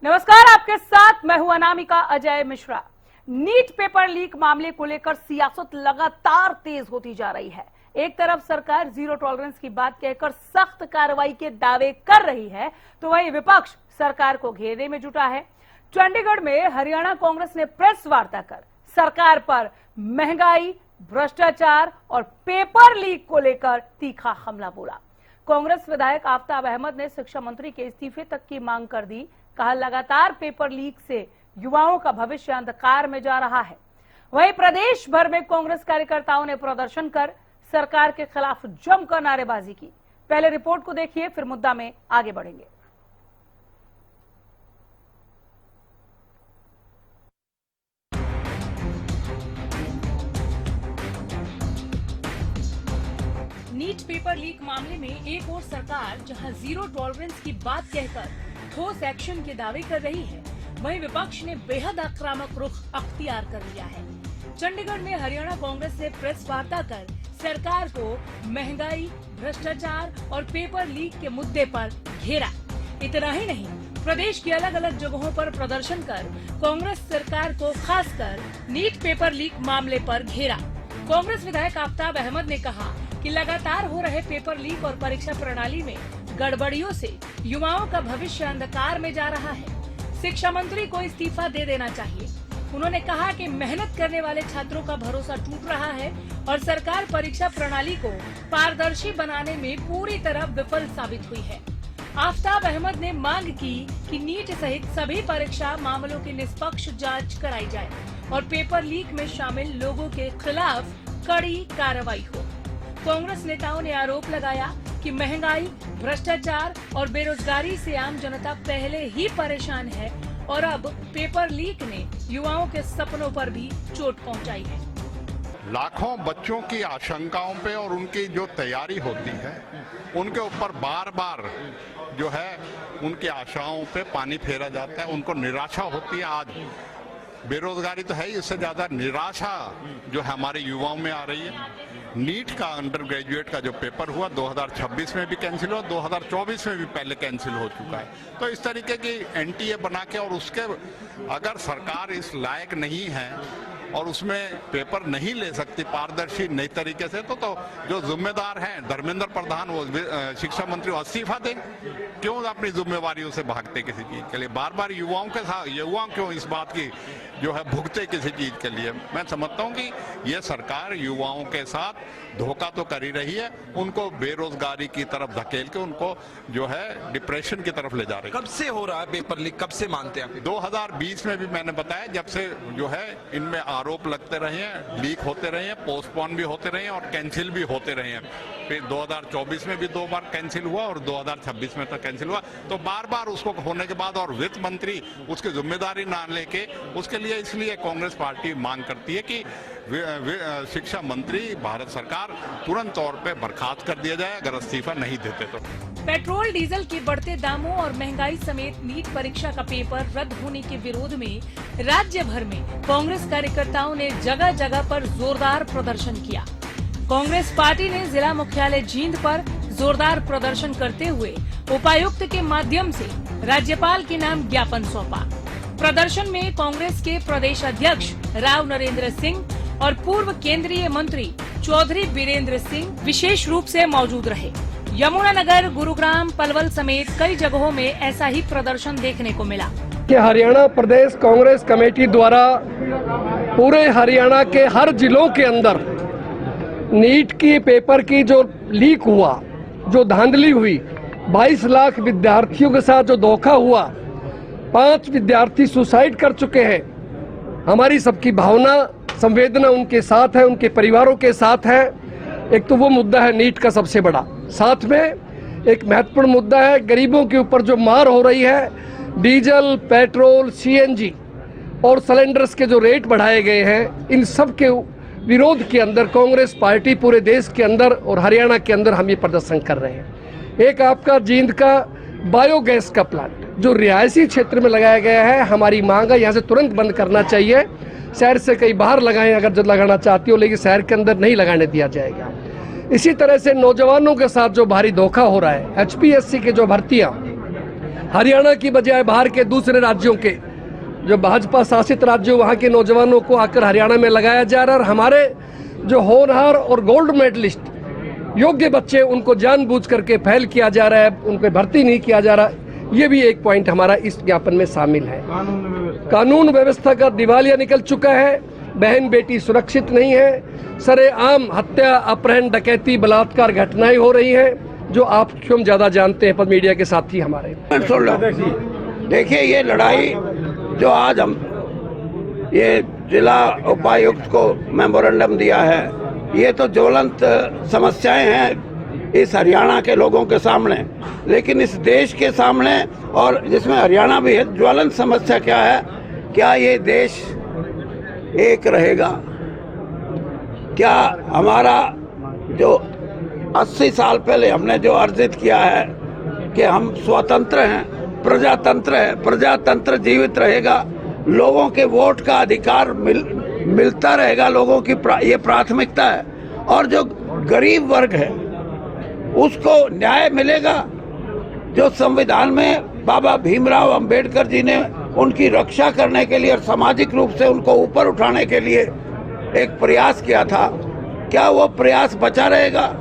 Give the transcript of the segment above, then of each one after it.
नमस्कार, आपके साथ मैं हूं Anamika Ajay Mishra. NEET paper leak मामले को लेकर सियासत लगातार तेज होती जा रही है। एक तरफ सरकार जीरो टॉलरेंस की बात कहकर सख्त कार्रवाई के दावे कर रही है, तो वहीं विपक्ष सरकार को घेरने में जुटा है। चंडीगढ़ में हरियाणा कांग्रेस ने प्रेस वार्ता कर सरकार पर महंगाई, भ्रष्टाचार और पेपर लीक को लेकर तीखा हमला बोला। कांग्रेस विधायक आफ्ताब अहमद ने शिक्षा मंत्री के इस्तीफे तक की मांग कर दी। कहा, लगातार पेपर लीक से युवाओं का भविष्य अंधकार में जा रहा है। वहीं प्रदेश भर में कांग्रेस कार्यकर्ताओं ने प्रदर्शन कर सरकार के खिलाफ जमकर नारेबाजी की। पहले रिपोर्ट को देखिए, फिर मुद्दा में आगे बढ़ेंगे। नीट पेपर लीक मामले में एक और सरकार जहां जीरो टॉलरेंस की बात कहकर ठोस एक्शन के दावे कर रही है, वहीं विपक्ष ने बेहद आक्रामक रुख अख्तियार कर लिया है। चंडीगढ़ में हरियाणा कांग्रेस ने प्रेस वार्ता कर सरकार को महंगाई, भ्रष्टाचार और पेपर लीक के मुद्दे पर घेरा। इतना ही नहीं, प्रदेश की अलग अलग जगहों पर प्रदर्शन कर कांग्रेस सरकार को खासकर नीट पेपर लीक मामले पर घेरा। कांग्रेस विधायक आफ्ताब अहमद ने कहा कि लगातार हो रहे पेपर लीक और परीक्षा प्रणाली में गड़बड़ियों से युवाओं का भविष्य अंधकार में जा रहा है। शिक्षा मंत्री को इस्तीफा दे देना चाहिए। उन्होंने कहा कि मेहनत करने वाले छात्रों का भरोसा टूट रहा है और सरकार परीक्षा प्रणाली को पारदर्शी बनाने में पूरी तरह विफल साबित हुई है। आफ्ताब अहमद ने मांग की कि नीट सहित सभी परीक्षा मामलों की निष्पक्ष जांच कराई जाए और पेपर लीक में शामिल लोगों के खिलाफ कड़ी कार्रवाई हो। कांग्रेस नेताओं ने आरोप लगाया कि महंगाई, भ्रष्टाचार और बेरोजगारी से आम जनता पहले ही परेशान है और अब पेपर लीक ने युवाओं के सपनों पर भी चोट पहुंचाई है। लाखों बच्चों की आशंकाओं पे और उनकी जो तैयारी होती है, उनके ऊपर बार बार जो है उनकी आशाओं पे पानी फेरा जाता है, उनको निराशा होती है। आज बेरोजगारी तो है ही, इससे ज्यादा निराशा जो है हमारे युवाओं में आ रही है। नीट का अंडर ग्रेजुएट का जो पेपर हुआ 2026 में भी कैंसिल हुआ, 2024 में भी पहले कैंसिल हो चुका है। तो इस तरीके की एनटीए बना के और उसके अगर सरकार इस लायक नहीं है और उसमें पेपर नहीं ले सकती पारदर्शी नई तरीके से, तो जो जिम्मेदार हैं धर्मेंद्र प्रधान, वो शिक्षा मंत्री, वो इस्तीफा दें। क्यों अपनी जिम्मेवारियों से भागते किसी चीज के लिए? बार बार युवाओं के साथ युवा क्यों इस बात की जो है भुगते किसी चीज के लिए? मैं समझता हूं कि ये सरकार युवाओं के साथ धोखा तो कर ही रही है, उनको बेरोजगारी की तरफ धकेल के उनको जो है डिप्रेशन की तरफ ले जा रही है। कब से हो रहा है पेपर लीक, कब से मानते हैं आप? 2020 में भी मैंने बताया, जब से जो है इनमें आरोप लगते रहे हैं, लीक होते रहे हैं, पोस्टपोन भी होते रहे हैं और कैंसिल भी होते रहे हैं। फिर 2024 में भी 2 बार कैंसिल हुआ और 2026 में तो कैंसिल हुआ। तो बार बार उसको होने के बाद और वित्त मंत्री उसकी जिम्मेदारी ना लेके, उसके लिए इसलिए कांग्रेस पार्टी मांग करती है कि शिक्षा मंत्री भारत सरकार तुरंत तौर पे बर्खास्त कर दिया जाए अगर इस्तीफा नहीं देते तो। पेट्रोल डीजल के बढ़ते दामों और महंगाई समेत नीट परीक्षा का पेपर रद्द होने के विरोध में राज्य भर में कांग्रेस कार्यकर्ताओं ने जगह जगह पर जोरदार प्रदर्शन किया। कांग्रेस पार्टी ने जिला मुख्यालय जींद पर जोरदार प्रदर्शन करते हुए उपायुक्त के माध्यम से राज्यपाल के नाम ज्ञापन सौंपा। प्रदर्शन में कांग्रेस के प्रदेश अध्यक्ष राव नरेंद्र सिंह और पूर्व केंद्रीय मंत्री चौधरी बीरेंद्र सिंह विशेष रूप से मौजूद रहे। यमुनानगर, गुरुग्राम, पलवल समेत कई जगहों में ऐसा ही प्रदर्शन देखने को मिला। कि हरियाणा प्रदेश कांग्रेस कमेटी द्वारा पूरे हरियाणा के हर जिलों के अंदर नीट की पेपर की जो लीक हुआ, जो धांधली हुई, 22 लाख विद्यार्थियों के साथ जो धोखा हुआ, 5 विद्यार्थी सुसाइड कर चुके हैं। हमारी सबकी भावना, संवेदना उनके साथ है, उनके परिवारों के साथ है। एक तो वो मुद्दा है नीट का सबसे बड़ा, साथ में एक महत्वपूर्ण मुद्दा है गरीबों के ऊपर जो मार हो रही है। डीजल, पेट्रोल, सीएनजी और सिलेंडर्स के जो रेट बढ़ाए गए हैं, इन सब के विरोध के अंदर कांग्रेस पार्टी पूरे देश के अंदर और हरियाणा के अंदर हम ये प्रदर्शन कर रहे हैं। एक आपका जींद का बायोगैस का प्लांट जो रिहायशी क्षेत्र में लगाया गया है, हमारी मांग है यहाँ से तुरंत बंद करना चाहिए। शहर से कहीं बाहर लगाएं अगर जब लगाना चाहती हो, लेकिन शहर के अंदर नहीं लगाने दिया जाएगा। इसी तरह से नौजवानों के साथ जो भारी धोखा हो रहा है, एचपीएससी के जो भर्तियां हरियाणा की बजाय बाहर के दूसरे राज्यों के जो भाजपा शासित राज्यों वहाँ के नौजवानों को आकर हरियाणा में लगाया जा रहा है, और हमारे जो होनहार और गोल्ड मेडलिस्ट योग्य बच्चे उनको जानबूझ करके फेल किया जा रहा है, उनको भर्ती नहीं किया जा रहा। ये भी एक पॉइंट हमारा इस ज्ञापन में शामिल है। कानून व्यवस्था का दिवालिया निकल चुका है, बहन बेटी सुरक्षित नहीं है, सरेआम हत्या, अपहरण, डकैती, बलात्कार घटनाएं हो रही हैं, जो आप क्यों ज्यादा जानते हैं पर मीडिया के साथी हमारे। सुन लो, देखिए ये लड़ाई जो आज हम ये जिला उपायुक्त को मेमोरेंडम दिया है, ये तो ज्वलंत समस्याएं हैं इस हरियाणा के लोगों के सामने, लेकिन इस देश के सामने और जिसमें हरियाणा भी है, ज्वलंत समस्या क्या है? क्या ये देश एक रहेगा? क्या हमारा जो 80 साल पहले हमने जो अर्जित किया है कि हम स्वतंत्र हैं, प्रजातंत्र है, प्रजातंत्र जीवित रहेगा, लोगों के वोट का अधिकार मिलता रहेगा, लोगों की ये प्राथमिकता है, और जो गरीब वर्ग है उसको न्याय मिलेगा। जो संविधान में बाबा भीमराव अंबेडकर जी ने उनकी रक्षा करने के लिए और सामाजिक रूप से उनको ऊपर उठाने के लिए एक प्रयास किया था, क्या वो प्रयास बचा रहेगा?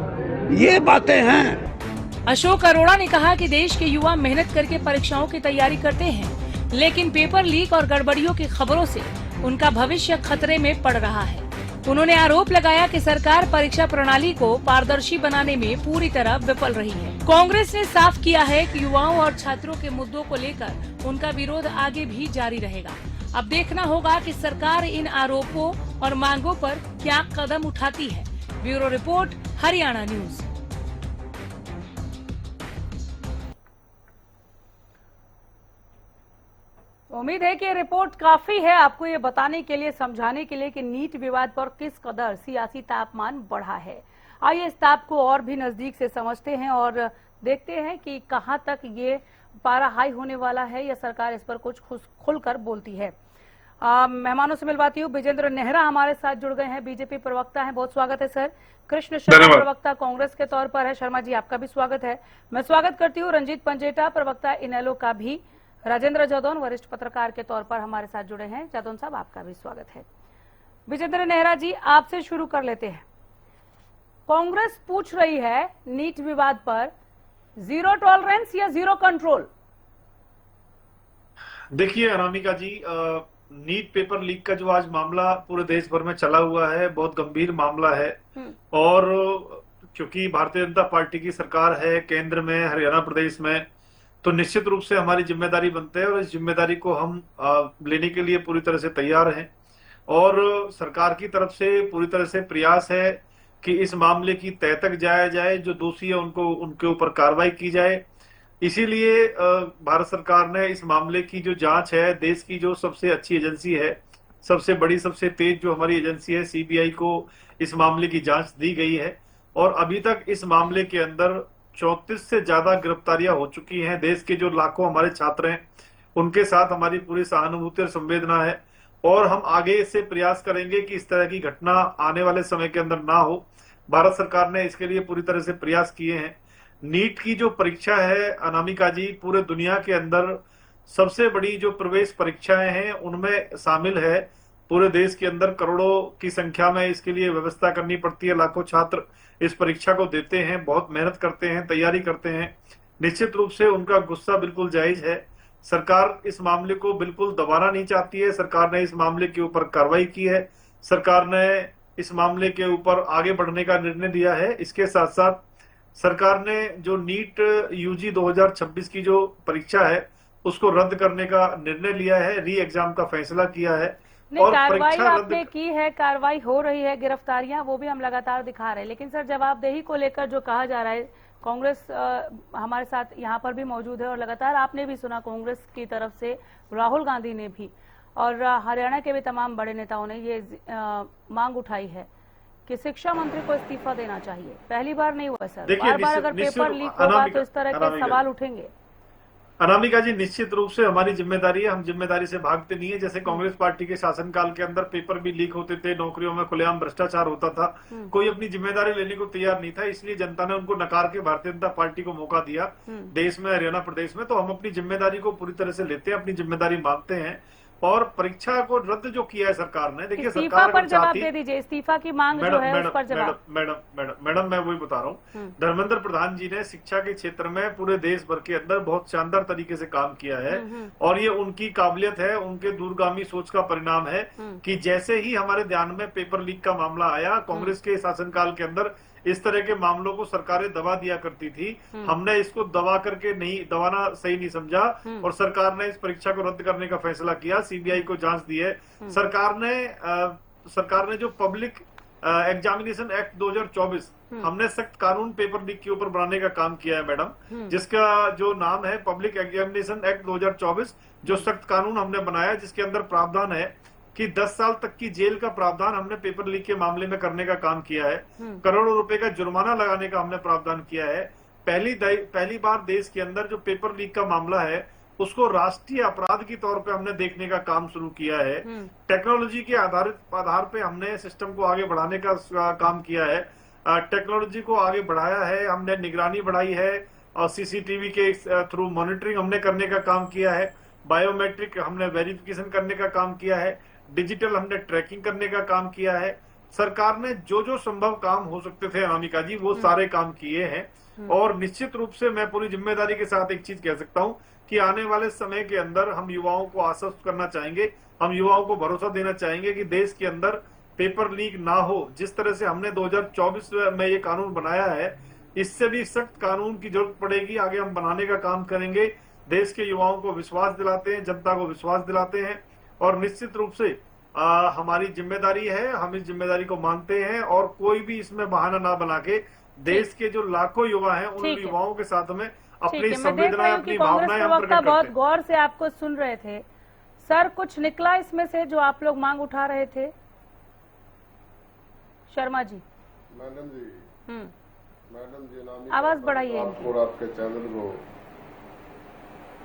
ये बातें हैं। अशोक अरोड़ा ने कहा कि देश के युवा मेहनत करके परीक्षाओं की तैयारी करते हैं, लेकिन पेपर लीक और गड़बड़ियों की खबरों से उनका भविष्य खतरे में पड़ रहा है। उन्होंने आरोप लगाया कि सरकार परीक्षा प्रणाली को पारदर्शी बनाने में पूरी तरह विफल रही है। कांग्रेस ने साफ किया है कि युवाओं और छात्रों के मुद्दों को लेकर उनका विरोध आगे भी जारी रहेगा। अब देखना होगा कि सरकार इन आरोपों और मांगों पर क्या कदम उठाती है। Bureau report, Haryana news. उम्मीद है कि ये रिपोर्ट काफी है आपको ये बताने के लिए, समझाने के लिए कि नीट विवाद पर किस कदर सियासी तापमान बढ़ा है। आइए इस ताप को और भी नजदीक से समझते हैं और देखते हैं कि कहां तक ये पारा हाई होने वाला है या सरकार इस पर कुछ खुलकर बोलती है। मेहमानों से मिलवाती हूँ। विजेंद्र नेहरा हमारे साथ जुड़ गए हैं, बीजेपी प्रवक्ता हैं, बहुत स्वागत है सर। कृष्ण शर्मा प्रवक्ता कांग्रेस के तौर पर है, शर्मा जी आपका भी स्वागत है। मैं स्वागत करती हूँ रंजीत पंजेटा प्रवक्ता इनेलो का भी। राजेंद्र जादौन वरिष्ठ पत्रकार के तौर पर हमारे साथ जुड़े हैं। जादौन साहब आपका भी स्वागत है। विजेंद्र नेहरा जी आपसे शुरू कर लेते हैं। कांग्रेस पूछ रही है नीट विवाद पर जीरो टॉलरेंस या जीरो कंट्रोल। देखिए अनामिका जी, नीट पेपर लीक का जो आज मामला पूरे देश भर में चला हुआ है, बहुत गंभीर मामला है। और क्योंकि भारतीय जनता पार्टी की सरकार है केंद्र में, हरियाणा प्रदेश में, तो निश्चित रूप से हमारी जिम्मेदारी बनते हैं और इस जिम्मेदारी को हम लेने के लिए पूरी तरह से तैयार हैं। और सरकार की तरफ से पूरी तरह से प्रयास है कि इस मामले की तह तक जाया जाए, जो दोषी है उनके ऊपर कार्रवाई की जाए। इसीलिए भारत सरकार ने इस मामले की जो जांच है, देश की जो सबसे अच्छी एजेंसी है, सबसे बड़ी, सबसे तेज जो हमारी एजेंसी है सीबीआई को इस मामले की जांच दी गई है। और अभी तक इस मामले के अंदर 34 से ज्यादा गिरफ्तारियां हो चुकी हैं। देश के जो लाखों हमारे छात्र हैं उनके साथ हमारी पूरी सहानुभूति और संवेदना है, और हम आगे इससे प्रयास करेंगे कि इस तरह की घटना आने वाले समय के अंदर ना हो। भारत सरकार ने इसके लिए पूरी तरह से प्रयास किए हैं। नीट की जो परीक्षा है अनामिका जी, पूरे दुनिया के अंदर सबसे बड़ी जो प्रवेश परीक्षाएं हैं उनमें शामिल है। पूरे देश के अंदर करोड़ों की संख्या में इसके लिए व्यवस्था करनी पड़ती है। लाखों छात्र इस परीक्षा को देते हैं, बहुत मेहनत करते हैं, तैयारी करते हैं। निश्चित रूप से उनका गुस्सा बिल्कुल जायज है। सरकार इस मामले को बिल्कुल दबाना नहीं चाहती है। सरकार ने इस मामले के ऊपर कार्रवाई की है, सरकार ने इस मामले के ऊपर आगे बढ़ने का निर्णय लिया है। इसके साथ साथ सरकार ने जो नीट यूजी 2026 की जो परीक्षा है उसको रद्द करने का निर्णय लिया है, री एग्जाम का फैसला किया है। नहीं, कार्रवाई आपने की है, कार्रवाई हो रही है, गिरफ्तारियां वो भी हम लगातार दिखा रहे हैं, लेकिन सर जवाबदेही को लेकर जो कहा जा रहा है, कांग्रेस हमारे साथ यहाँ पर भी मौजूद है और लगातार आपने भी सुना कांग्रेस की तरफ से, राहुल गांधी ने भी और हरियाणा के भी तमाम बड़े नेताओं ने ये मांग उठाई है कि शिक्षा मंत्री को इस्तीफा देना चाहिए। पहली बार नहीं हुआ सर, बार बार अगर पेपर लीक होगा तो इस तरह के सवाल उठेंगे। अनामिका जी, निश्चित रूप से हमारी जिम्मेदारी है, हम जिम्मेदारी से भागते नहीं है। जैसे कांग्रेस पार्टी के शासनकाल के अंदर पेपर भी लीक होते थे, नौकरियों में खुलेआम भ्रष्टाचार होता था, कोई अपनी जिम्मेदारी लेने को तैयार नहीं था, इसलिए जनता ने उनको नकार के भारतीय जनता पार्टी को मौका दिया देश में, हरियाणा प्रदेश में। तो हम अपनी जिम्मेदारी को पूरी तरह से लेते हैं, अपनी जिम्मेदारी मानते हैं। और परीक्षा को रद्द जो किया है सरकार ने, देखिए इस्तीफा सरकार पर अगर जवाब चाहती, दे दीजिए, इस्तीफा की मांग जो है उस पर जवाब। मैडम मैं वही बता रहा हूँ, धर्मेंद्र प्रधान जी ने शिक्षा के क्षेत्र में पूरे देश भर के अंदर बहुत शानदार तरीके से काम किया है, और ये उनकी काबिलियत है, उनके दूरगामी सोच का परिणाम है कि जैसे ही हमारे ध्यान में पेपर लीक का मामला आया, कांग्रेस के शासनकाल के अंदर इस तरह के मामलों को सरकारें दबा दिया करती थी, हमने इसको दबा करके नहीं, दबाना सही नहीं समझा, और सरकार ने इस परीक्षा को रद्द करने का फैसला किया, सीबीआई को जांच दी है। सरकार ने जो पब्लिक एग्जामिनेशन एक्ट 2024 हमने सख्त कानून पेपर लीक के ऊपर बनाने का काम किया है मैडम, जिसका जो नाम है पब्लिक एग्जामिनेशन एक्ट 2024, जो सख्त कानून हमने बनाया, जिसके अंदर प्रावधान है कि 10 साल तक की जेल का प्रावधान हमने पेपर लीक के मामले में करने का काम किया है, करोड़ों रुपए का जुर्माना लगाने का हमने प्रावधान किया है। पहली बार देश के अंदर जो पेपर लीक का मामला है उसको राष्ट्रीय अपराध के तौर पे हमने देखने का काम शुरू किया है। टेक्नोलॉजी के आधार पे हमने सिस्टम को आगे बढ़ाने का काम किया है, टेक्नोलॉजी को आगे बढ़ाया है, हमने निगरानी बढ़ाई है, और सीसीटीवी के थ्रू मॉनिटरिंग हमने करने का काम किया है, बायोमेट्रिक हमने वेरिफिकेशन करने का काम किया है, डिजिटल हमने ट्रैकिंग करने का काम किया है। सरकार ने जो जो संभव काम हो सकते थे अनामिका जी, वो सारे काम किए हैं। और निश्चित रूप से मैं पूरी जिम्मेदारी के साथ एक चीज कह सकता हूं कि आने वाले समय के अंदर हम युवाओं को आश्वस्त करना चाहेंगे, हम युवाओं को भरोसा देना चाहेंगे कि देश के अंदर पेपर लीक ना हो। जिस तरह से हमने 2024 में ये कानून बनाया है, इससे भी सख्त कानून की जरूरत पड़ेगी, आगे हम बनाने का काम करेंगे। देश के युवाओं को विश्वास दिलाते हैं, जनता को विश्वास दिलाते हैं, और निश्चित रूप से हमारी जिम्मेदारी है, हम इस जिम्मेदारी को मानते हैं, और कोई भी इसमें बहाना ना बना के देश के जो लाखों युवा हैं उन युवाओं के साथ में अपनी संवेदना, अपनी भावनाएं हम प्रकट करते हैं। बहुत गौर से आपको सुन रहे थे सर, कुछ निकला इसमें से जो आप लोग मांग उठा रहे थे? शर्मा जी। मैडम जी आवाज बढ़ाइए और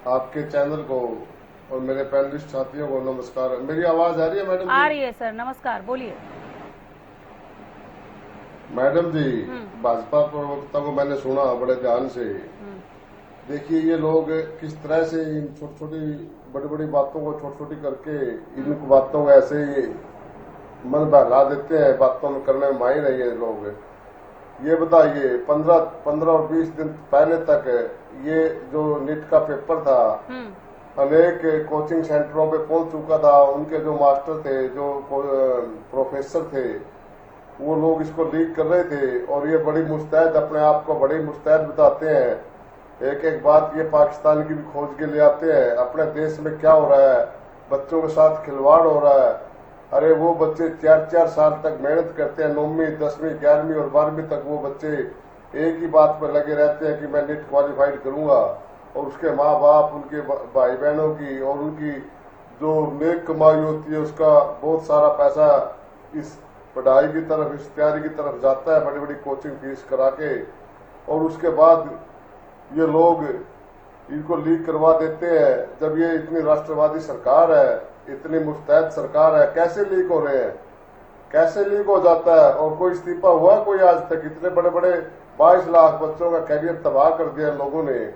आपके चैनल को और मेरे पैनलिस्ट साथियों को नमस्कार। मेरी आवाज आ रही है मैडम? आ रही है सर, नमस्कार, बोलिए। मैडम जी, भाजपा प्रवक्ता को मैंने सुना बड़े ध्यान से। देखिए ये लोग किस तरह से इन छोटी छोटी बड़ी बड़ी बातों को छोटी छोटी करके इन बातों को ऐसे ही मन बहला देते हैं, बातों में करने में माहिर है ये लोग। ये बताइए 15 और 20 दिन पहले तक ये जो नीट का पेपर था अनेक कोचिंग सेंटरों पे पहुंच चुका था, उनके जो मास्टर थे, जो प्रोफेसर थे, वो लोग इसको लीक कर रहे थे, और ये बड़ी मुस्तैद, अपने आप को बड़ी मुस्तैद बताते हैं, एक एक बात ये पाकिस्तान की भी खोज के ले आते हैं। अपने देश में क्या हो रहा है, बच्चों के साथ खिलवाड़ हो रहा है। अरे वो बच्चे 4-4 साल तक मेहनत करते हैं, 9वीं 10वीं 11वीं और 12वीं तक वो बच्चे एक ही बात पर लगे रहते हैं कि मैं नीट क्वालिफाइड करूंगा, और उसके माँ बाप, उनके भाई बहनों की और उनकी जो नेक कमाई होती है उसका बहुत सारा पैसा इस पढ़ाई की तरफ, इस तैयारी की तरफ जाता है, बड़ी बड़ी कोचिंग फीस करा के, और उसके बाद ये लोग इनको लीक करवा देते हैं। जब ये इतनी राष्ट्रवादी सरकार है, इतनी मुस्तैद सरकार है, कैसे लीक हो रहे हैं, कैसे लीक हो जाता है? और कोई इस्तीफा हुआ कोई आज तक? इतने बड़े बड़े 22 लाख बच्चों का कैरियर तबाह कर दिया लोगों ने,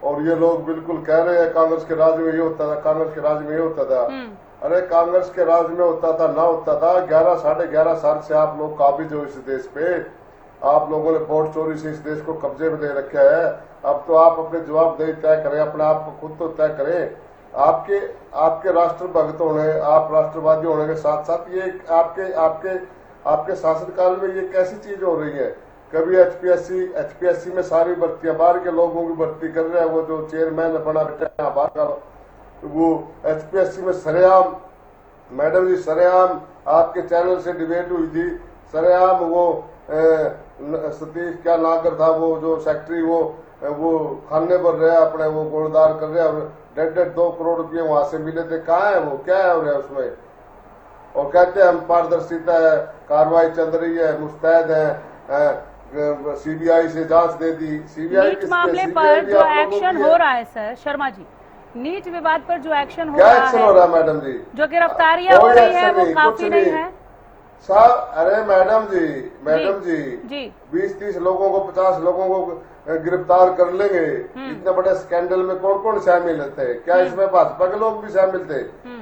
और ये लोग बिल्कुल कह रहे हैं कांग्रेस के राज में ये होता था, कांग्रेस के राज में ये होता था। अरे कांग्रेस के राज में होता था ना होता था, 11-11.5 साल से आप लोग काबिज हो इस देश पे, आप लोगों ने वोट चोरी से इस देश को कब्जे में ले रखा है। अब तो आप अपने जवाबदेही तय करें, अपने आप को खुद तो तय करें। आपके राष्ट्रभक्त होने, आप राष्ट्रवादी होने के साथ साथ ये आपके शासनकाल में ये कैसी चीज हो रही है? कभी एचपीएससी में सारी भर्तियां बाहर के लोगों की भर्ती कर रहे हैं, वो जो चेयरमैन बना बैठा है बाहर का, वो एचपीएससी में सरेआम, मैडम जी सरेआम आपके चैनल से डिबेट हुई थी, सरेआम वो सतीश क्या नागर था, वो जो सेक्रेटरी, वो खाने भर रहे अपने, वो गोलदार कर रहे हैं, 1.5 2 करोड़ रुपये वहां से मिले थे। कहाँ है वो, क्या है उसमें? और कहते हैं हम पारदर्शिता है, कार्रवाई चल रही है, मुस्तैद है, सीबीआई से जांच दे दी। सीबीआई नीट मामले पर जो एक्शन हो रहा है सर शर्मा जी, नीट विवाद पर जो एक्शन हो क्या रहा एक्शन है, हो रहा है मैडम जी? जो गिरफ्तारियां हो कोई रही है एक्शन वो नहीं, काफी कुछ नहीं है साहब। अरे मैडम जी जी 20-30 लोगों को 50 लोगों को गिरफ्तार कर लेंगे। इतने बड़े स्कैंडल में कौन कौन शामिल थे? क्या इसमें भाजपा के लोग भी शामिल थे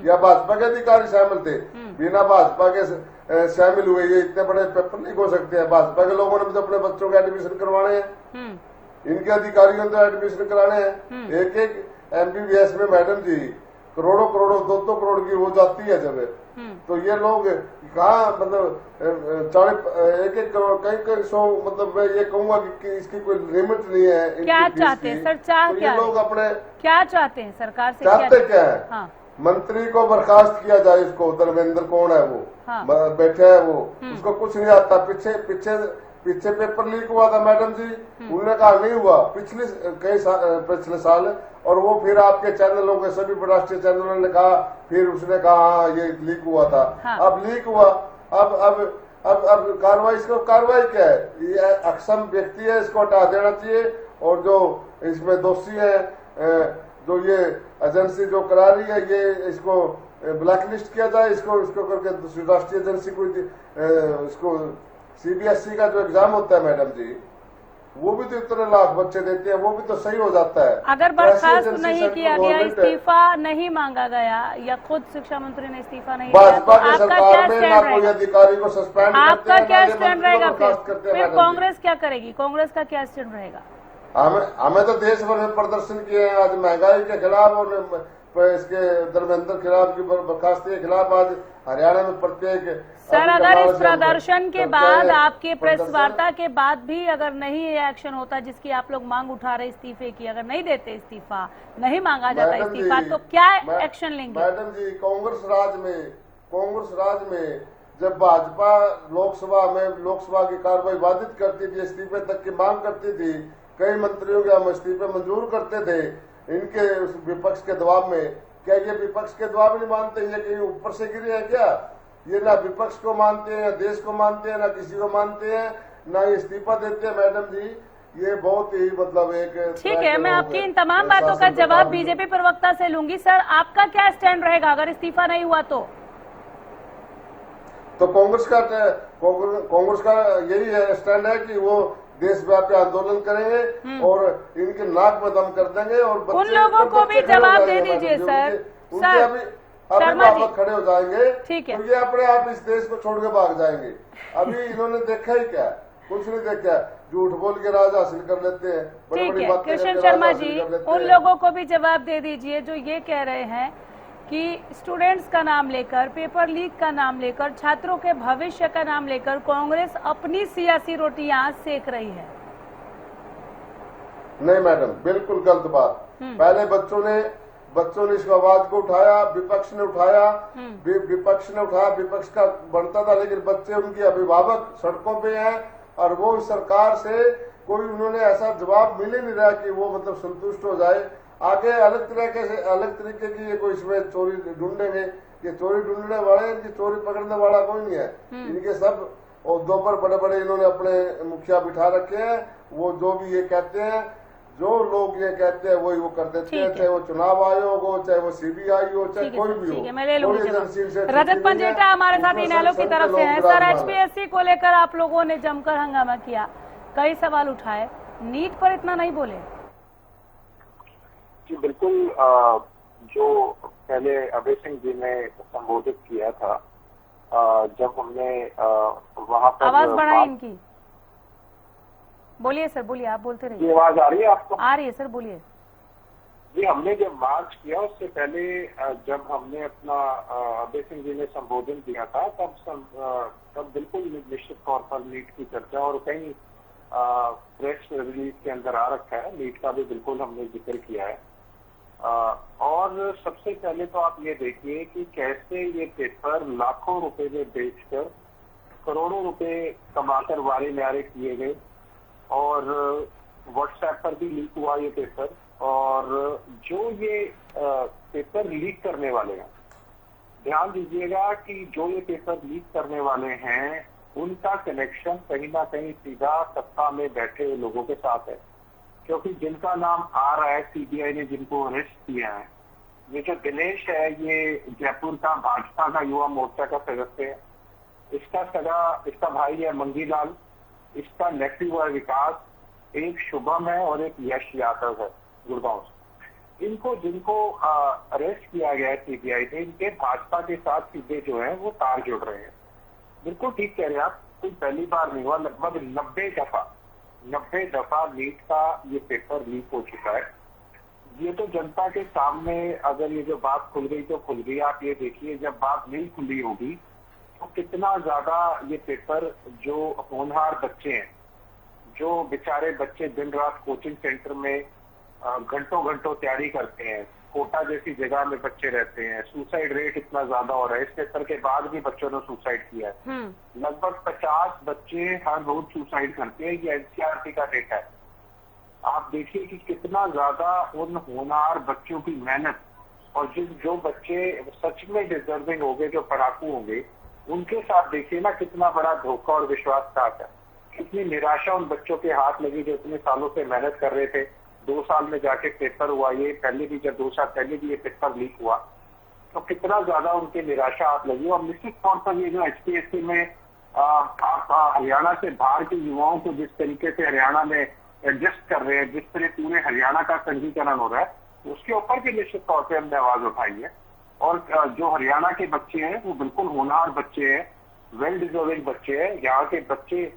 या भाजपा के अधिकारी शामिल थे? बिना भाजपा के शामिल हुए ये इतने बड़े पेपर लीक हो सकते हैं? भाजपा के लोगों ने भी तो अपने बच्चों के एडमिशन करवाने हैं, इनके अधिकारियों ने तो एडमिशन कराने हैं। एक एक MBBS में मैडम जी करोड़ों करोड़ों 2-2 करोड़ की हो जाती है जब, तो ये लोग कहाँ मतलब 40 करोड़ कई 100 मतलब मैं ये कहूंगा कि इसकी कोई लिमिट नहीं है। क्या चाहते हैं सर? चाह तो क्या ये लोग अपने क्या चाहते हैं सरकार से? चाहते क्या है? हाँ मंत्री को बर्खास्त किया जाए। इसको धर्मेंद्र कौन है वो? हाँ। बैठे है वो, उसको कुछ नहीं आता। पीछे पेपर लीक हुआ था मैडम जी, उन्होंने कहा नहीं हुआ पिछले साल, और वो फिर आपके चैनलों के सभी राष्ट्रीय चैनलों ने कहा, फिर उसने कहा हाँ ये लीक हुआ था। हाँ। अब लीक हुआ, अब कार्रवाई, इसको कार्रवाई क्या है? ये अक्षम व्यक्ति है, इसको हटा देना चाहिए। और जो इसमें दोषी है, जो ये एजेंसी जो करा रही है, ये इसको ब्लैकलिस्ट किया जाए, इसको करके दूसरी राष्ट्रीय एजेंसी को इसको CBSE का जो एग्जाम होता है मैडम जी, वो भी तो इतने लाख बच्चे देते हैं, वो भी तो सही हो जाता है। अगर बर्खास्त नहीं किया गया, इस्तीफा नहीं मांगा गया, या खुद शिक्षा मंत्री ने इस्तीफा नहीं दिया, तो भाजपा की आपका सरकार क्या में स्टैंड ना कोई रहेगा? अधिकारी को सस्पेंड आपका क्या स्टैंड रहेगा? करते हैं फिर मैडम जी। कांग्रेस क्या करेगी? कांग्रेस का क्या स्टैंड रहेगा? हमें तो देश भर में प्रदर्शन किए हैं आज महंगाई के खिलाफ और इसके धर्मेंद्र खिलाफ की बर्खास्ती के खिलाफ। आज हरियाणा में प्रत्येक सर अगर इस प्रदर्शन के बाद, आपके प्रेस वार्ता के बाद भी अगर नहीं ये एक्शन होता जिसकी आप लोग मांग उठा रहे इस्तीफे की, अगर नहीं देते इस्तीफा, नहीं मांगा जाता इस्तीफा, तो क्या एक्शन लेंगे? मैडम जी कांग्रेस राज में जब भाजपा लोकसभा की कार्रवाई बाधित करती थी, इस्तीफे तक की मांग करती थी, कई मंत्रियों के हम इस्तीफे मंजूर करते थे इनके उस विपक्ष के दबाव में। क्या ये विपक्ष के दबाव नहीं मानते? ये कहीं ऊपर से गिरे हैं क्या? ये ना विपक्ष को मानते हैं, ना देश को मानते हैं, ना किसी को मानते हैं, ना इस्तीफा देते हैं मैडम जी। ये बहुत ही मतलब एक ठीक है, मैं आपकी इन तमाम बातों का जवाब बीजेपी प्रवक्ता से लूंगी। सर आपका क्या स्टैंड रहेगा अगर इस्तीफा नहीं हुआ तो? कांग्रेस का यही है स्टैंड है कि वो देशव्यापी आंदोलन करेंगे और इनके नाक में दम कर देंगे। और उन लोगों को भी जवाब दे दीजिए सर। अभी वापस खड़े हो जाएंगे, ठीक है, तो ये अपने आप इस देश को छोड़ के भाग जाएंगे। अभी इन्होंने देखा ही क्या? कुछ नहीं देखा, झूठ बोल के राज हासिल कर लेते हैं। ठीक है कृष्ण शर्मा जी, उन लोगों को भी जवाब दे दीजिए जो ये कह रहे हैं कि स्टूडेंट्स का नाम लेकर, पेपर लीक का नाम लेकर, छात्रों के भविष्य का नाम लेकर कांग्रेस अपनी सियासी रोटियां सेक रही है। नहीं मैडम, बिल्कुल गलत बात। पहले बच्चों ने इस आवाज को उठाया, विपक्ष ने उठाया, विपक्ष का बनता था, लेकिन बच्चे, उनके अभिभावक सड़कों पे हैं और वो सरकार से कोई उन्होंने ऐसा जवाब मिल ही नहीं रहा कि वो मतलब संतुष्ट हो जाए। आगे अलग तरीके की ये कोई इसमें चोरी ढूंढेंगे, ये चोरी ढूंढने वाले, इनकी चोरी पकड़ने वाला कोई नहीं है। इनके सब ओहदों पर बड़े इन्होंने अपने मुखिया बिठा रखे हैं। वो जो भी ये कहते हैं, जो लोग ये कहते हैं वही वो कर देते हैं, चाहे वो चुनाव आयोग हो, चाहे वो CBI हो, चाहे कोई भी हो। मैं ले लूंगी जवाब। रजत पंजेटा हमारे साथ इनेलो की तरफ से है। सर HPSC को लेकर आप लोगों ने जमकर हंगामा किया, कई सवाल उठाए, नीट पर इतना नहीं बोले। जी बिल्कुल, जो पहले अभय सिंह जी ने संबोधित किया था, जब हमने वहाँ पर आवाज बढ़ाई इनकी। बोलिए सर, बोलिए, आप बोलते रहिए। आवाज आ रही है आपको? आ रही है सर, बोलिए। जी, हमने जब मार्च किया उससे पहले जब हमने अपना अभय सिंह जी ने संबोधन दिया था, तब बिल्कुल निश्चित तौर पर नीट की चर्चा और कहीं प्रेस रिलीज के अंदर आ रखा है, नीट का भी बिल्कुल हमने जिक्र किया है। और सबसे पहले तो आप ये देखिए कि कैसे ये पेपर लाखों रुपए में बेचकर करोड़ों रुपए कमाकर वारे न्यारे किए गए, और व्हाट्सएप पर भी लीक हुआ ये पेपर। और जो ये पेपर लीक करने वाले हैं, ध्यान दीजिएगा कि जो ये पेपर लीक करने वाले हैं उनका कनेक्शन कहीं ना कहीं सीधा सत्ता में बैठे हुए लोगों के साथ है। क्योंकि जिनका नाम आ रहा है, सीबीआई ने जिनको अरेस्ट किया है, ये जो दिनेश है, ये जयपुर का भाजपा का युवा मोर्चा का सदस्य है। इसका भाई है मंगीलाल, इसका नेफ्यू है विकास, एक शुभम है और एक यश यादव है गुड़गांव से। जिनको अरेस्ट किया गया है सीबीआई ने, इनके भाजपा के साथ सीधे जो है वो तार जुड़ रहे हैं। बिल्कुल ठीक कह रहे हैं आप, कोई पहली बार नहीं हुआ, लगभग 90 दफा नीट का ये पेपर लीक हो चुका है। ये तो जनता के सामने अगर ये जो बात खुल गई तो खुल गई। आप ये देखिए, जब बात नहीं खुली होगी तो कितना ज्यादा ये पेपर, जो होनहार बच्चे हैं, जो बेचारे बच्चे दिन रात कोचिंग सेंटर में घंटों तैयारी करते हैं, कोटा जैसी जगह में बच्चे रहते हैं, सुसाइड रेट इतना ज्यादा हो रहा है। इस पेपर के बाद भी बच्चों ने सुसाइड किया है। लगभग 50 बच्चे हर रोज सुसाइड करते हैं, ये एनसीईआरटी का डेटा है। आप देखिए कि कितना ज्यादा उन होनहार बच्चों की मेहनत, और जो बच्चे सच में डिजर्विंग होंगे, जो पढ़ाकू होंगे, उनके साथ देखिए ना कितना बड़ा धोखा और विश्वासघात है। कितनी निराशा उन बच्चों के हाथ लगी जो इतने सालों से मेहनत कर रहे थे। 2 साल में जाके पेपर हुआ, ये पहले भी, जब 2 साल पहले भी ये पेपर लीक हुआ तो कितना ज्यादा उनके निराशा हाथ लगी। और निश्चित तौर पर ये जो एचपीएससी में आप हरियाणा से बाहर के युवाओं को जिस तरीके से हरियाणा में एडजस्ट कर रहे हैं, जिस तरह पूरे हरियाणा का संघीकरण हो रहा है, उसके ऊपर भी निश्चित तौर पर हमने आवाज उठाई है। और जो हरियाणा के बच्चे हैं वो बिल्कुल होनहार बच्चे हैं, वेल डिजर्विंग बच्चे हैं। यहाँ के बच्चे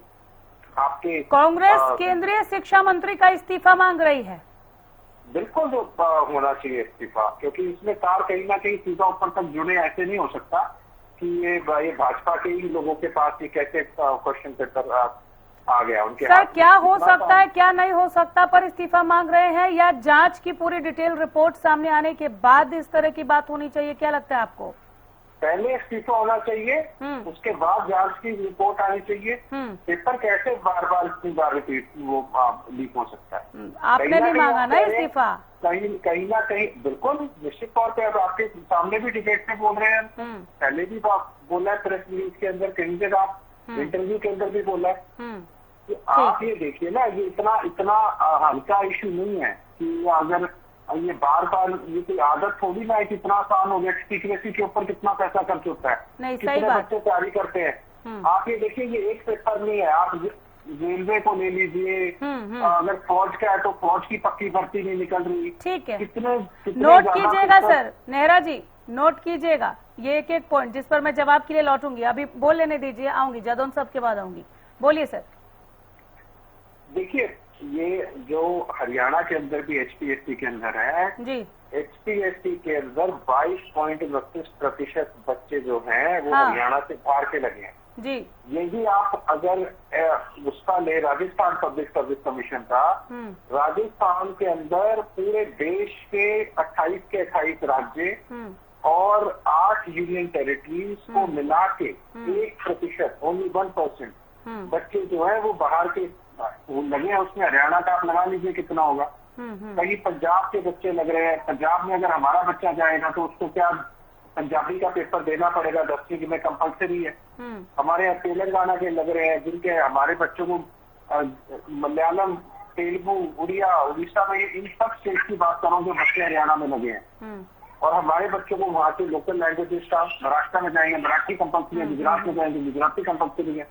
आपके कांग्रेस केंद्रीय शिक्षा मंत्री का इस्तीफा मांग रही है। बिल्कुल होना चाहिए इस्तीफा, क्योंकि इसमें तार कहीं ना कहीं सीधा ऊपर तक जुड़े। ऐसे नहीं हो सकता कि ये भाजपा के ही लोगों के पास ये कैसे क्वेश्चन पेपर आ गया उनके सर। क्या हो सकता है, क्या नहीं हो सकता पर इस्तीफा मांग रहे हैं, या जांच की पूरी डिटेल रिपोर्ट सामने आने के बाद इस तरह की बात होनी चाहिए? क्या लगता है आपको? पहले इस्तीफा होना चाहिए, उसके बाद जांच की रिपोर्ट आनी चाहिए। पेपर कैसे बार इतनी बार रिपीट लीक हो सकता है? आपने भी मांगा ना इस्तीफा? कहीं ना कहीं बिल्कुल निश्चित तौर पे। अब आपके सामने भी डिबेट में बोल रहे हैं, पहले भी बोला है, प्रेस रिलीज के अंदर कहीं जगह, इंटरव्यू के अंदर भी बोला है। आप ये देखिए ना, ये इतना हल्का इशू नहीं है कि अगर ये बार ये कोई आदत थोड़ी ना है कि इतना आसान हो गया। सीक्रेसी के ऊपर कितना पैसा खर्च होता है, कितने बच्चे तैयारी करते हैं। आप ये देखिए, ये एक पेपर नहीं है। आप रेलवे को ले लीजिए, अगर फौज का है तो फौज की पक्की भर्ती नहीं निकल रही। ठीक है, कितने नोट कीजिएगा सर नेहरा जी, नोट कीजिएगा ये एक पॉइंट जिस पर मैं जवाब के लिए लौटूंगी। अभी बोल लेने दीजिए, आऊंगी जदोन सब के बाद आऊंगी। बोलिए सर। देखिए, ये जो हरियाणा के अंदर भी एचपीएससी के अंदर है जी, एचपीएससी के अंदर 22.29% बच्चे जो हैं वो हरियाणा से बाहर के लगे हैं जी। यही आप अगर उसका ले, राजस्थान पब्लिक सर्विस कमीशन का, राजस्थान के अंदर पूरे देश के 28 के 28 राज्य और 8 यूनियन टेरिटरीज को मिला के 1%, ओनली 1% बच्चे जो है वो बाहर के लगे हैं। उसमें हरियाणा का आप लगा लीजिए कितना होगा। कहीं पंजाब के बच्चे लग रहे हैं। पंजाब में अगर हमारा बच्चा जाएगा तो उसको क्या पंजाबी का पेपर देना पड़ेगा, 10वीं में कंपलसरी है। हमारे यहाँ तेलंगाना के लग रहे हैं, जिनके हमारे बच्चों को मलयालम, तेलुगु, उड़िया, उड़ीसा में, इन सब स्टेट की बात कर रहा हूँ जो बच्चे हरियाणा में लगे हैं। और हमारे बच्चों को वहाँ के लोकल लैंग्वेज स्टाफ, महाराष्ट्र में जाएंगे मराठी कंपलसरी है, गुजरात में जाएंगे गुजराती कंपलसरी है।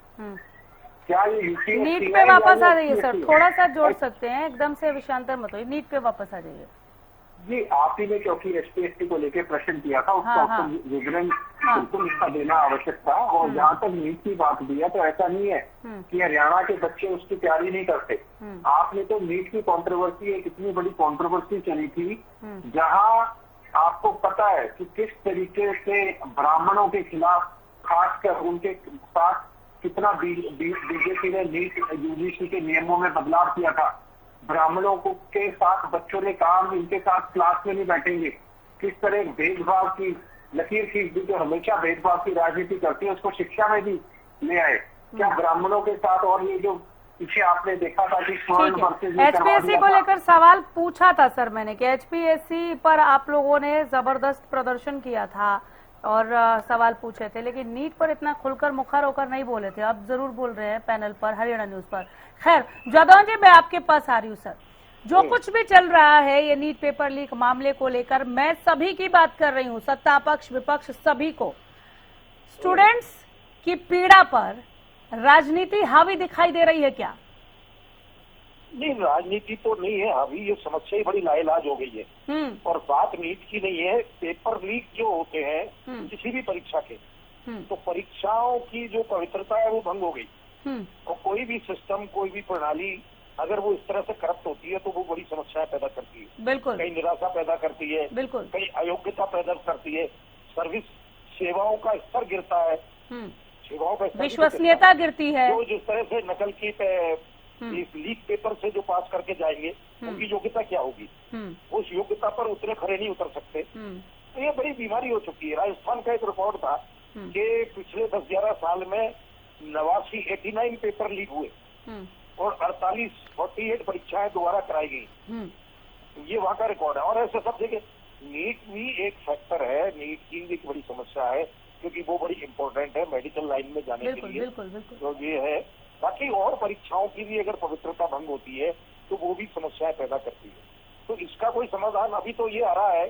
क्या ये नीट पे वापस आ जाइए सर, थोड़ा सा जोड़ सकते हैं, एकदम से विषांतर मत होइए, नीट पे वापस आ जाइए जी। आप ही ने क्योंकि एचपीएससी को लेकर प्रश्न किया था, उसका विवरण बिल्कुल इसका देना आवश्यक था। और जहाँ तक नीट की बात भी है तो ऐसा नहीं है कि हरियाणा के बच्चे उसकी तैयारी नहीं करते। आपने तो नीट की कंट्रोवर्सी, एक इतनी बड़ी कंट्रोवर्सी चली थी जहाँ आपको पता है कि किस तरीके से ब्राह्मणों के खिलाफ, खासकर उनके साथ कितना बीजेपी ने नीट यूजीसी के नियमों में बदलाव किया था। ब्राह्मणों को के साथ बच्चों ने कहा इनके साथ क्लास में नहीं बैठेंगे। किस तरह भेदभाव की लकीर खींच दी, जो हमेशा भेदभाव की राजनीति करती है उसको शिक्षा में भी ले आए। क्या ब्राह्मणों के साथ, और ये जो पीछे आपने देखा था कि एचपीएससी को लेकर सवाल पूछा था सर मैंने कि एचपीएससी पर आप लोगों ने जबरदस्त प्रदर्शन किया था, और सवाल पूछे थे, लेकिन नीट पर इतना खुलकर मुखर होकर नहीं बोले थे। अब जरूर बोल रहे हैं पैनल पर, हरियाणा न्यूज पर। खैर जादव जी, मैं आपके पास आ रही हूँ सर। जो कुछ भी चल रहा है ये नीट पेपर लीक मामले को लेकर, मैं सभी की बात कर रही हूँ, सत्ता पक्ष विपक्ष सभी को। स्टूडेंट्स की पीड़ा पर राजनीति हावी दिखाई दे रही है क्या? नहीं, राजनीति तो नहीं है अभी, ये समस्या ही बड़ी लाइलाज हो गई है। और बात नीट की नहीं है, पेपर लीक जो होते हैं किसी भी परीक्षा के, तो परीक्षाओं की जो पवित्रता है वो भंग हो गई। और कोई भी सिस्टम, कोई भी प्रणाली अगर वो इस तरह से करप्ट होती है तो वो बड़ी समस्याएं पैदा करती है। बिल्कुल, कई निराशा पैदा करती है, बिल्कुल, कई अयोग्यता पैदा करती है, सर्विस सेवाओं का स्तर गिरता है, सेवाओं का स्तर विश्वसनीयता गिरती है। तो जिस तरह से नकल की इस लीक पेपर से जो पास करके जाएंगे उनकी योग्यता क्या होगी, उस योग्यता पर उतरे खड़े नहीं उतर सकते। तो ये बड़ी बीमारी हो चुकी है। राजस्थान का एक रिपोर्ट था कि पिछले 10-11 साल में 89 पेपर लीक हुए और 48 परीक्षाएं दोबारा कराई गई। ये वहाँ का रिकॉर्ड है। और ऐसे सब जगह नीट भी एक फैक्टर है, नीट की भी एक बड़ी समस्या है, क्योंकि वो बड़ी इंपॉर्टेंट है मेडिकल लाइन में जाने के लिए। तो ये है। बाकी और परीक्षाओं की भी अगर पवित्रता भंग होती है तो वो भी समस्याएं पैदा करती है। तो इसका कोई समाधान अभी तो ये आ रहा है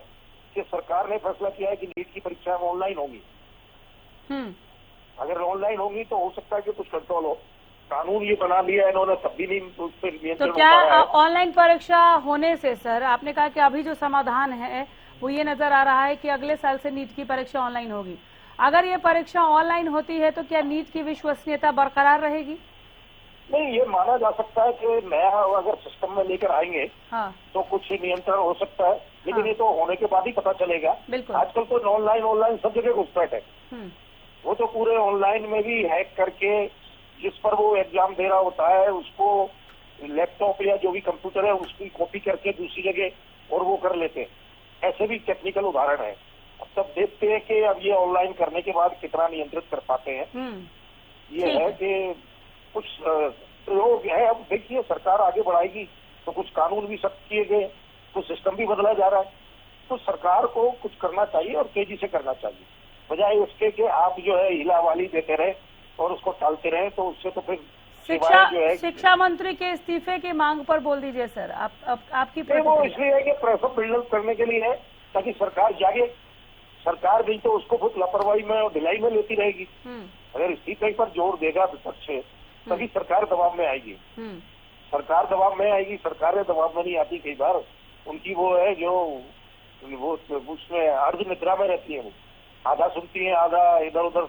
कि सरकार ने फैसला किया है कि नीट की परीक्षाएं ऑनलाइन होंगी। अगर ऑनलाइन होंगी तो हो सकता है कि कुछ कंट्रोल हो। कानून ये बना लिया इन्होंने, तब भी नहीं उस पर नियंत्रण। तो क्या ऑनलाइन परीक्षा होने से सर, आपने कहा कि अभी जो समाधान है वो ये नजर आ रहा है कि अगले साल से नीट की परीक्षा ऑनलाइन होगी। अगर ये परीक्षा ऑनलाइन होती है तो क्या नीट की विश्वसनीयता बरकरार रहेगी? नहीं, ये माना जा सकता है कि नया अगर सिस्टम में लेकर आएंगे तो कुछ नियंत्रण हो सकता है, लेकिन ये तो होने के बाद ही पता चलेगा। आजकल तो ऑनलाइन सब जगह घुसपैठ है। वो तो पूरे ऑनलाइन में भी हैक करके जिस पर वो एग्जाम दे रहा होता है उसको लैपटॉप या जो भी कंप्यूटर है उसकी कॉपी करके दूसरी जगह और वो कर लेते हैं। ऐसे भी टेक्निकल उदाहरण है। अब तब देखते हैं कि अब ये ऑनलाइन करने के बाद कितना नियंत्रित कर पाते हैं। ये है कि कुछ प्रयोग है। अब देखिए सरकार आगे बढ़ाएगी तो कुछ कानून भी सख्त किए गए, कुछ सिस्टम भी बदला जा रहा है। तो सरकार को कुछ करना चाहिए और तेजी से करना चाहिए, बजाय उसके कि आप जो है हिलावाली देते रहे और उसको टालते रहे। तो उससे तो फिर शिक्षा मंत्री के इस्तीफे की मांग पर बोल दीजिए सर, आपकी वो इसलिए है कि प्रेशर बिल्डअप करने के लिए है ताकि सरकार जागे। सरकार नहीं तो उसको बहुत लापरवाही में और ढिलाई में लेती रहेगी। अगर इस्तीफे पर जोर देगा विपक्ष तभी सरकार दबाव में आएगी। सरकार दबाव में आएगी, सरकारें दबाव में नहीं आती। कई बार उनकी वो है जो वो उसमें अर्ध निद्रा में रहती है, वो आधा सुनती है आधा इधर उधर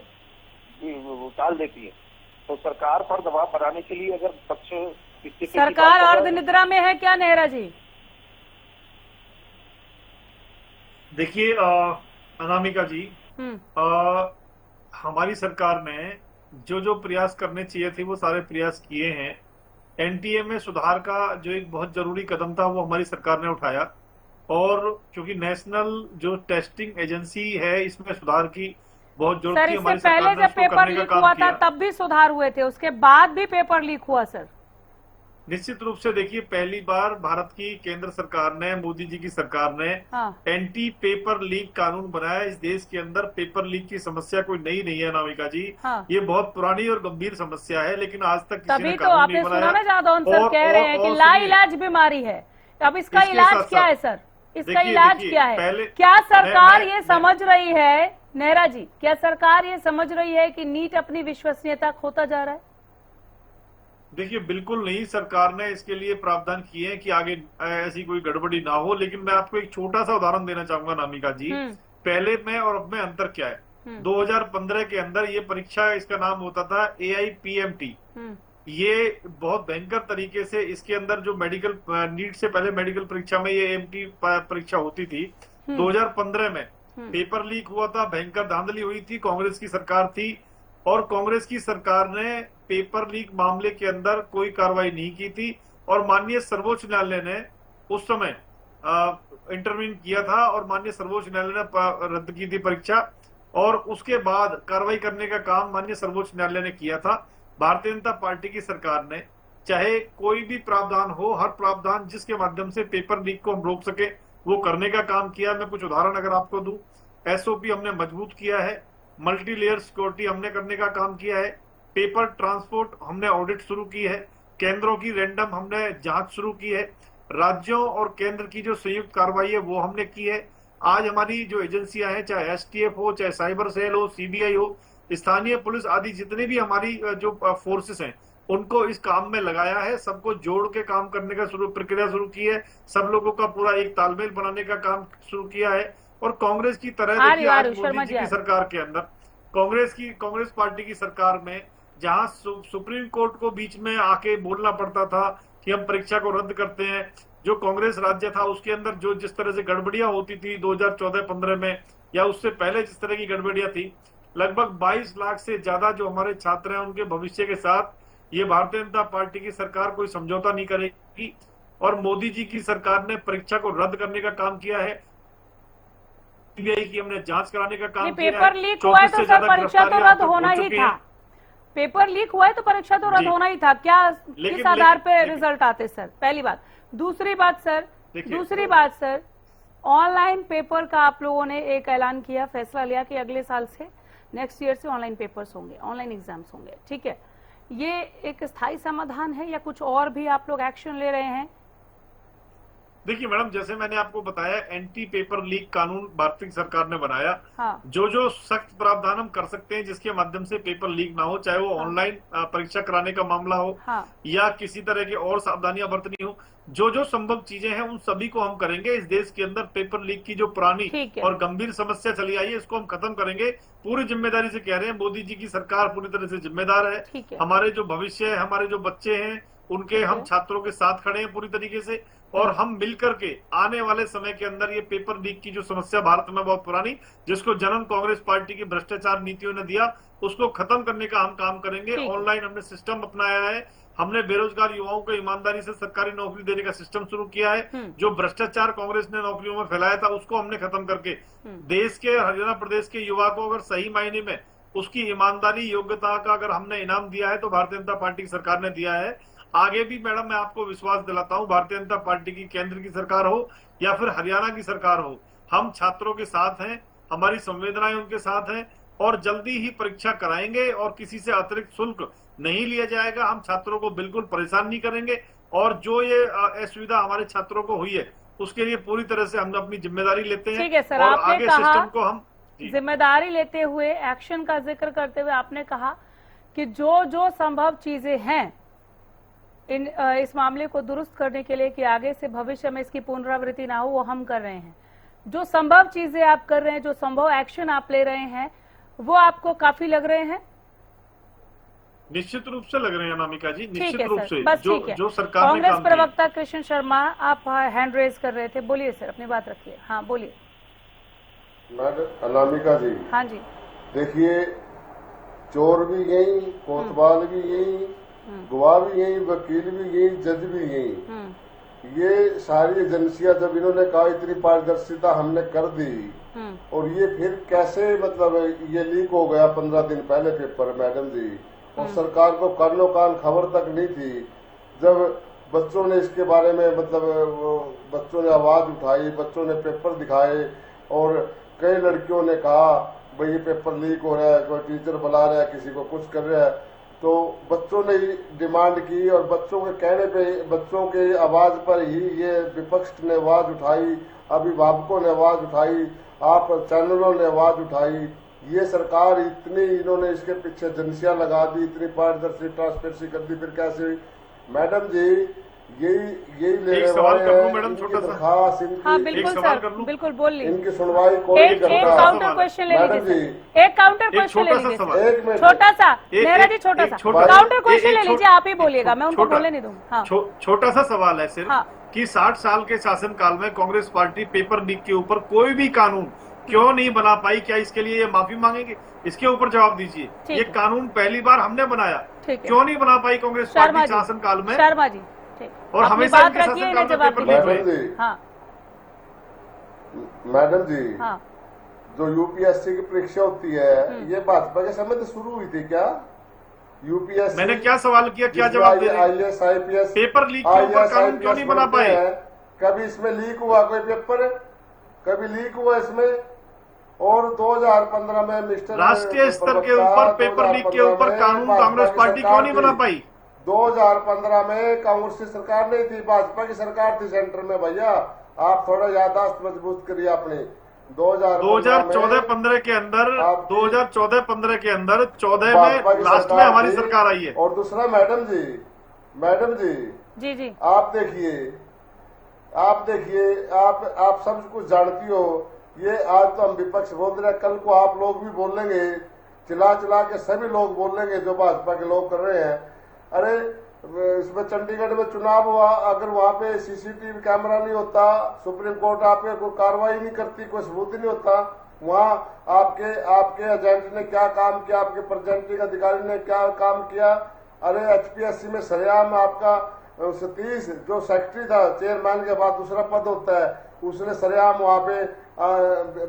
टाल देती है। तो सरकार पर दबाव बनाने के लिए अगर पक्ष सरकार अर्ध निद्रा में है क्या नेहरा जी? देखिए अनामिका जी, हमारी सरकार ने जो प्रयास करने चाहिए थे वो सारे प्रयास किए हैं। एनटीए में सुधार का जो एक बहुत जरूरी कदम था वो हमारी सरकार ने उठाया, और क्योंकि नेशनल जो टेस्टिंग एजेंसी है इसमें सुधार की बहुत जरूरत थी। हमारी पहले जब पेपर लीक हुआ था तब भी सुधार हुए थे, उसके बाद भी पेपर लीक हुआ सर। निश्चित रूप से देखिए, पहली बार भारत की केंद्र सरकार ने, मोदी जी की सरकार ने एंटी पेपर लीक कानून बनाया। इस देश के अंदर पेपर लीक की समस्या कोई नई नहीं है नामिका जी। ये बहुत पुरानी और गंभीर समस्या है, लेकिन आज तक किसी ने कानून नहीं बनाया। तभी तो जादव सर कह रहे हैं कि लाइलाज बीमारी है। अब इसका इलाज क्या है सर? इसका इलाज क्या है? क्या सरकार ये समझ रही है नेहरा जी, क्या सरकार ये समझ रही है कि नीट अपनी विश्वसनीयता खोता जा रहा है? देखिए बिल्कुल नहीं, सरकार ने इसके लिए प्रावधान किए हैं कि आगे ऐसी कोई गड़बड़ी ना हो। लेकिन मैं आपको एक छोटा सा उदाहरण देना चाहूंगा नामिका जी, पहले में और अब में अंतर क्या है। 2015 के अंदर ये परीक्षा, इसका नाम होता था AIPMT। ये बहुत भयंकर तरीके से इसके अंदर जो मेडिकल नीट से पहले मेडिकल परीक्षा में ये AMT परीक्षा होती थी। 2015 में पेपर लीक हुआ था, भयंकर धांधली हुई थी, कांग्रेस की सरकार थी और कांग्रेस की सरकार ने पेपर लीक मामले के अंदर कोई कार्रवाई नहीं की थी। और माननीय सर्वोच्च न्यायालय ने उस समय इंटरवीन किया था और माननीय सर्वोच्च न्यायालय ने रद्द की थी परीक्षा, और उसके बाद कार्रवाई करने का काम माननीय सर्वोच्च न्यायालय ने किया था। भारतीय जनता पार्टी की सरकार ने चाहे कोई भी प्रावधान हो, हर प्रावधान जिसके माध्यम से पेपर लीक को हम रोक सके वो करने का काम किया। मैं कुछ उदाहरण अगर आपको दूं, एसओपी हमने मजबूत किया है, मल्टी लेयर सिक्योरिटी हमने करने का काम किया है, पेपर ट्रांसपोर्ट हमने ऑडिट शुरू की है, केंद्रों की रैंडम हमने जांच शुरू की है, राज्यों और केंद्र की जो संयुक्त कार्रवाई है वो हमने की है। आज हमारी जो एजेंसियां हैं, चाहे एसटीएफ हो, चाहे साइबर सेल हो, सीबीआई हो, स्थानीय पुलिस आदि जितने भी हमारी जो फोर्सेस हैं उनको इस काम में लगाया है, सबको जोड़ के काम करने का प्रक्रिया शुरू की है, सब लोगों का पूरा एक तालमेल बनाने का काम शुरू किया है। और कांग्रेस की तरह देखिए आज मोदी जी की सरकार के अंदर कांग्रेस पार्टी की सरकार में जहां सुप्रीम कोर्ट को बीच में आके बोलना पड़ता था कि हम परीक्षा को रद्द करते हैं, जो कांग्रेस राज्य था उसके अंदर जो जिस तरह से गड़बड़ियां होती थी 2014-15 में या उससे पहले जिस तरह की गड़बड़ियां थी, लगभग 22 लाख से ज्यादा जो हमारे छात्र हैं उनके भविष्य के साथ ये भारतीय जनता पार्टी की सरकार कोई समझौता नहीं करेगी। और मोदी जी की सरकार ने परीक्षा को रद्द करने का काम किया है, सीबीआई की हमने जांच कराने का काम किया है। पेपर लीक हुआ है तो सर परीक्षा तो रद्द होना ही था। पेपर लीक हुआ है तो परीक्षा तो रद्द होना ही था। क्या किस आधार पे रिजल्ट आते सर? पहली बात। दूसरी बात सर, ऑनलाइन पेपर का आप लोगों ने एक ऐलान किया, फैसला लिया कि अगले साल से नेक्स्ट ईयर से ऑनलाइन पेपर्स होंगे, ऑनलाइन एग्जाम्स होंगे, ठीक है। ये एक स्थायी समाधान है या कुछ और भी आप लोग एक्शन ले रहे हैं? देखिए मैडम, जैसे मैंने आपको बताया, एंटी पेपर लीक कानून भारतीय सरकार ने बनाया। हाँ। जो सख्त प्रावधान हम कर सकते हैं जिसके माध्यम से पेपर लीक ना हो, चाहे वो ऑनलाइन परीक्षा कराने का मामला हो या किसी तरह की और सावधानियां बरतनी हो, जो संभव चीजें हैं उन सभी को हम करेंगे। इस देश के अंदर पेपर लीक की जो पुरानी और गंभीर समस्या चली आई है इसको हम खत्म करेंगे। पूरी जिम्मेदारी से कह रहे हैं, मोदी जी की सरकार पूरी तरह से जिम्मेदार है। हमारे जो भविष्य है, हमारे जो बच्चे हैं, उनके हम छात्रों के साथ खड़े हैं पूरी तरीके से, और हम मिलकर के आने वाले समय के अंदर ये पेपर लीक की जो समस्या भारत में बहुत पुरानी, जिसको जन्म कांग्रेस पार्टी की भ्रष्टाचार नीतियों ने दिया, उसको खत्म करने का हम काम करेंगे। ऑनलाइन हमने सिस्टम अपनाया है, हमने बेरोजगार युवाओं को ईमानदारी से सरकारी नौकरी देने का सिस्टम शुरू किया है। जो भ्रष्टाचार कांग्रेस ने नौकरियों में फैलाया था उसको हमने खत्म करके देश के हरियाणा प्रदेश के युवा को अगर सही मायने में उसकी ईमानदारी योग्यता का अगर हमने इनाम दिया है तो भारतीय जनता पार्टी की सरकार ने दिया है। आगे भी मैडम मैं आपको विश्वास दिलाता हूं, भारतीय जनता पार्टी की केंद्र की सरकार हो या फिर हरियाणा की सरकार हो, हम छात्रों के साथ हैं, हमारी संवेदनाएं उनके साथ हैं और जल्दी ही परीक्षा कराएंगे और किसी से अतिरिक्त शुल्क नहीं लिया जाएगा। हम छात्रों को बिल्कुल परेशान नहीं करेंगे और जो ये असुविधा हमारे छात्रों को हुई है उसके लिए पूरी तरह से हम अपनी जिम्मेदारी लेते हैं। ठीक है सर, और आपने आगे कहा सिस्टम को हम जिम्मेदारी लेते हुए एक्शन का जिक्र करते हुए आपने कहा कि जो संभव चीजें हैं इस मामले को दुरुस्त करने के लिए कि आगे से भविष्य में इसकी पुनरावृत्ति ना हो, वो हम कर रहे हैं। जो संभव चीजें आप कर रहे हैं, जो संभव एक्शन आप ले रहे हैं, वो आपको काफी लग रहे हैं? निश्चित रूप से लग रहे हैं अनामिका जी, निश्चित रूप से। बस जो सरकार ने कांग्रेस काम प्रवक्ता कृष्ण शर्मा, आप हैंड रेज कर रहे थे, बोलिए सर, अपनी बात रखिए। हाँ बोलिए। मैडम अनामिका जी, हाँ जी, देखिए चोर भी यही, कोतवाल भी यही, गवाह भी यही, वकील भी यही, जज भी यही। ये सारी एजेंसियां जब इन्होंने कहा इतनी पारदर्शिता हमने कर दी, और ये फिर कैसे मतलब ये लीक हो गया 15 दिन पहले पेपर मैडम जी, और सरकार को कानो कान खबर तक नहीं थी। जब बच्चों ने इसके बारे में मतलब बच्चों ने आवाज उठाई, बच्चों ने पेपर दिखाए और कई लड़कियों ने कहा भाई ये पेपर लीक हो रहा है, कोई टीचर बुला रहा है, किसी को कुछ कर रहा है, तो बच्चों ने डिमांड की और बच्चों के कहने पे, बच्चों के आवाज पर ही ये विपक्ष ने आवाज उठाई, अभिभावकों ने आवाज उठाई, आप चैनलों ने आवाज उठाई। ये सरकार इतनी इन्होंने इसके पीछे एजेंसियां लगा दी, इतनी पारदर्शी ट्रांसपेरेंसी कर दी, फिर कैसे हुई? मैडम जी यही ले सवाल कर लूं मैडम, छोटा सा। हाँ बिल्कुल सर, बिल्कुल बोल लीजिए। इनकी सुनवाई कोई नहीं करता। एक काउंटर क्वेश्चन ले लीजिए, एक काउंटर क्वेश्चन ले लीजिए, छोटा सा मेहरा जी, छोटा सा काउंटर क्वेश्चन ले लीजिए, आप ही बोलिएगा, मैं उनको बोलने नहीं दूंगा। छोटा सा सवाल है सिर्फ कि 60 साल के शासन काल में कांग्रेस पार्टी पेपर लीक के ऊपर कोई भी कानून क्यों नहीं बना पाई? क्या इसके लिए ये माफी मांगेंगे? इसके ऊपर जवाब दीजिए। ये कानून पहली बार हमने बनाया, क्यों नहीं बना पाई कांग्रेस पार्टी शासन काल में? शर्मा जी, और हमेशा इनके शासन काल में पेपर लीक हुए। मैडम जी, जो यूपीएससी की परीक्षा होती है, ये भाजपा के समय तो शुरू हुई थी क्या? यूपीएससी, मैंने क्या सवाल किया, क्या जवाब दे? IAS IPS पेपर लीक के ऊपर कानून क्यों नहीं बना पाए? कभी इसमें लीक हुआ कोई पेपर? कभी लीक हुआ इसमें? और 2015 में मिस्टर राष्ट्रीय स्तर के ऊपर पेपर लीक के ऊपर कानून कांग्रेस पार्टी क्यों नहीं बना पाई? 2015 में कांग्रेस की सरकार नहीं थी, भाजपा की सरकार थी सेंटर में। भैया आप थोड़ा याददाश्त मजबूत करिए अपनी। 2014-15 के अंदर 2014-15 के अंदर 14 में लास्ट में हमारी सरकार आई है। और दूसरा मैडम जी जी आप देखिए आप सब कुछ जानती हो। ये आज तो हम विपक्ष बोल रहे हैं, कल को आप लोग भी बोलेंगे, चिल्ला के सभी लोग बोलेंगे जो भाजपा के लोग कर रहे हैं। अरे इसमें चंडीगढ़ में चुनाव हुआ, अगर वहां पे सीसीटीवी कैमरा नहीं होता, सुप्रीम कोर्ट आप पे कोई कार्रवाई नहीं करती, कोई सबूत नहीं होता, वहां आपके एजेंट ने क्या काम किया, आपके प्रेजेंटिंग अधिकारी ने क्या काम किया। अरे HPSC में सरेआम आपका सतीश जो सेक्रेटरी था, चेयरमैन के बाद दूसरा पद होता है, उसने सरेआम वहां पे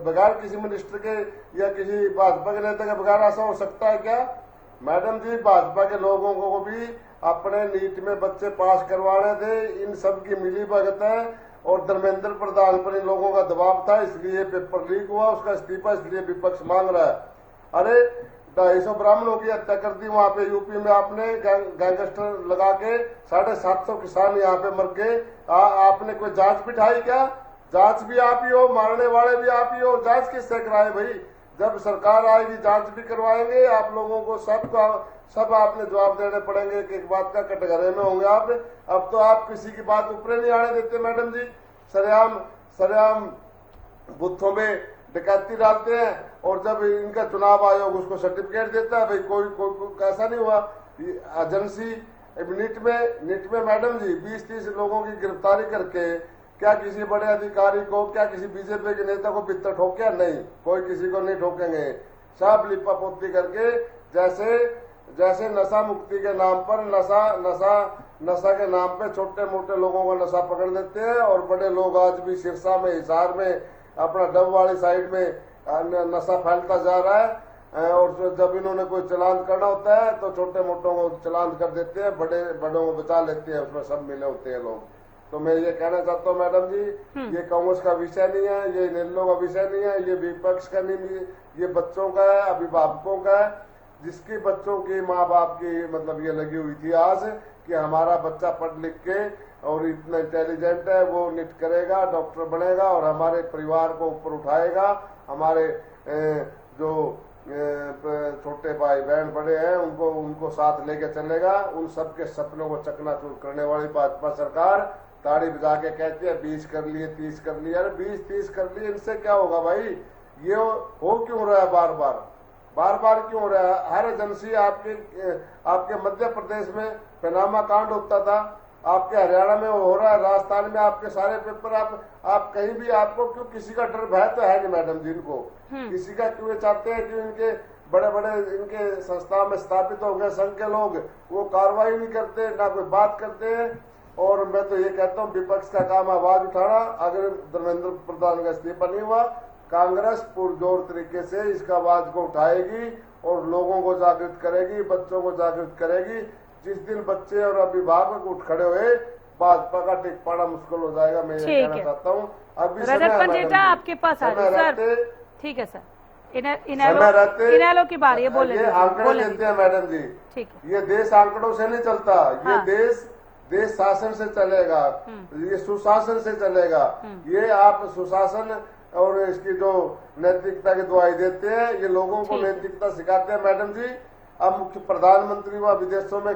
बगैर किसी मिनिस्टर के या किसी भाजपा के नेता के बगैर ऐसा हो सकता है क्या? मैडम जी भाजपा के लोगों को भी अपने नीट में बच्चे पास करवाने थे, इन सब की मिली भगत है और धर्मेंद्र प्रधान पर इन लोगों का दबाव था, इसलिए पेपर लीक हुआ, उसका इस्तीफा इसलिए विपक्ष मांग रहा है। अरे 250 ब्राह्मणों की हत्या कर दी वहां पे यूपी में, आपने गैंगस्टर लगा के 750 किसान यहाँ पे मर गए। आपने कोई जांच बिठाई क्या? जांच भी आप ही हो, मारने वाले भी आप ही हो, जांच किससे कराए भाई? जब सरकार आएगी जांच भी करवाएंगे आप लोगों को, सब आपने जवाब देने पड़ेंगे कि एक बात का कटघरे में होंगे आप। अब तो आप किसी की बात ऊपर नहीं आने देते मैडम जी, सरेआम बुथों में डकैती डालते हैं और जब इनका चुनाव आयोग उसको सर्टिफिकेट देता है, भाई कोई ऐसा नहीं हुआ। एजेंसी नीट में मैडम जी 20-30 लोगों की गिरफ्तारी करके क्या किसी बड़े अधिकारी को, क्या किसी बीजेपी के नेता को बिस्तर ठोके? नहीं, कोई किसी को नहीं ठोकेंगे। सब लिपापोती करके जैसे नशा मुक्ति के नाम पर नशा के नाम पे छोटे मोटे लोगों को नशा पकड़ देते हैं और बड़े लोग आज भी सिरसा में, हिसार में, अपना डब वाली साइड में नशा फैलता जा रहा है। और जब इन्होंने कोई चलान करना होता है तो छोटे मोटों को चलान कर देते हैं, बड़ों को बचा लेते हैं, उसमें सब मिले होते हैं लोग। तो मैं ये कहना चाहता हूँ मैडम जी, ये कांग्रेस का विषय नहीं है, ये निर्णयों का विषय नहीं है, ये विपक्ष का नहीं, ये बच्चों का है, अभिभावकों का है, जिसके बच्चों की माँ बाप की मतलब ये लगी हुई थी आज कि हमारा बच्चा पढ़ लिख के और इतना इंटेलिजेंट है, वो नीट करेगा, डॉक्टर बनेगा और हमारे परिवार को ऊपर उठाएगा, हमारे जो छोटे भाई बहन बड़े हैं उनको साथ लेके चलेगा। उन सबके सपनों को चकनाचूर करने वाली भाजपा सरकार ताड़ी बजा के कहती है 20 कर लिए, 30 कर लिए। अरे 20-30 कर लिए, इनसे क्या होगा भाई? ये हो क्यों रहा है बार बार क्यों हो रहा है? हर एजेंसी आपके मध्य प्रदेश में पनामा कांड होता था, आपके हरियाणा में हो रहा है, राजस्थान में आपके सारे पेपर आप कहीं भी, आपको क्यों किसी का डर भय तो है नहीं मैडम जी इनको, किसी का क्यों चाहते हैं कि इनके बड़े इनके संस्था में स्थापित हो गए संघ के लोग, वो कार्रवाई नहीं करते, ना कोई बात करते हैं। और मैं तो ये कहता हूँ विपक्ष का काम आवाज उठाना। अगर धर्मेंद्र प्रधान का इस्तीफा नहीं हुआ, कांग्रेस पुरजोर तरीके से इसका आवाज को उठाएगी और लोगों को जागृत करेगी, बच्चों को जागृत करेगी। जिस दिन बच्चे और अभिभावक उठ खड़े हुए, भाजपा का टिक पाना मुश्किल हो जाएगा। मैं ये कहना चाहता हूँ। अभी रजत पंजेटा आपके पास आ सर। ठीक है सर, इनेलो की बारी है, बोले आंकड़े लेते हैं मैडम जी। ठीक है, ये देश आंकड़ों से नहीं चलता, ये देश शासन से चलेगा, ये सुशासन से चलेगा। ये आप सुशासन और इसकी जो नैतिकता की दुआई देते हैं, ये लोगों को नैतिकता सिखाते हैं मैडम जी। अब मुख्य प्रधानमंत्री वह विदेशों में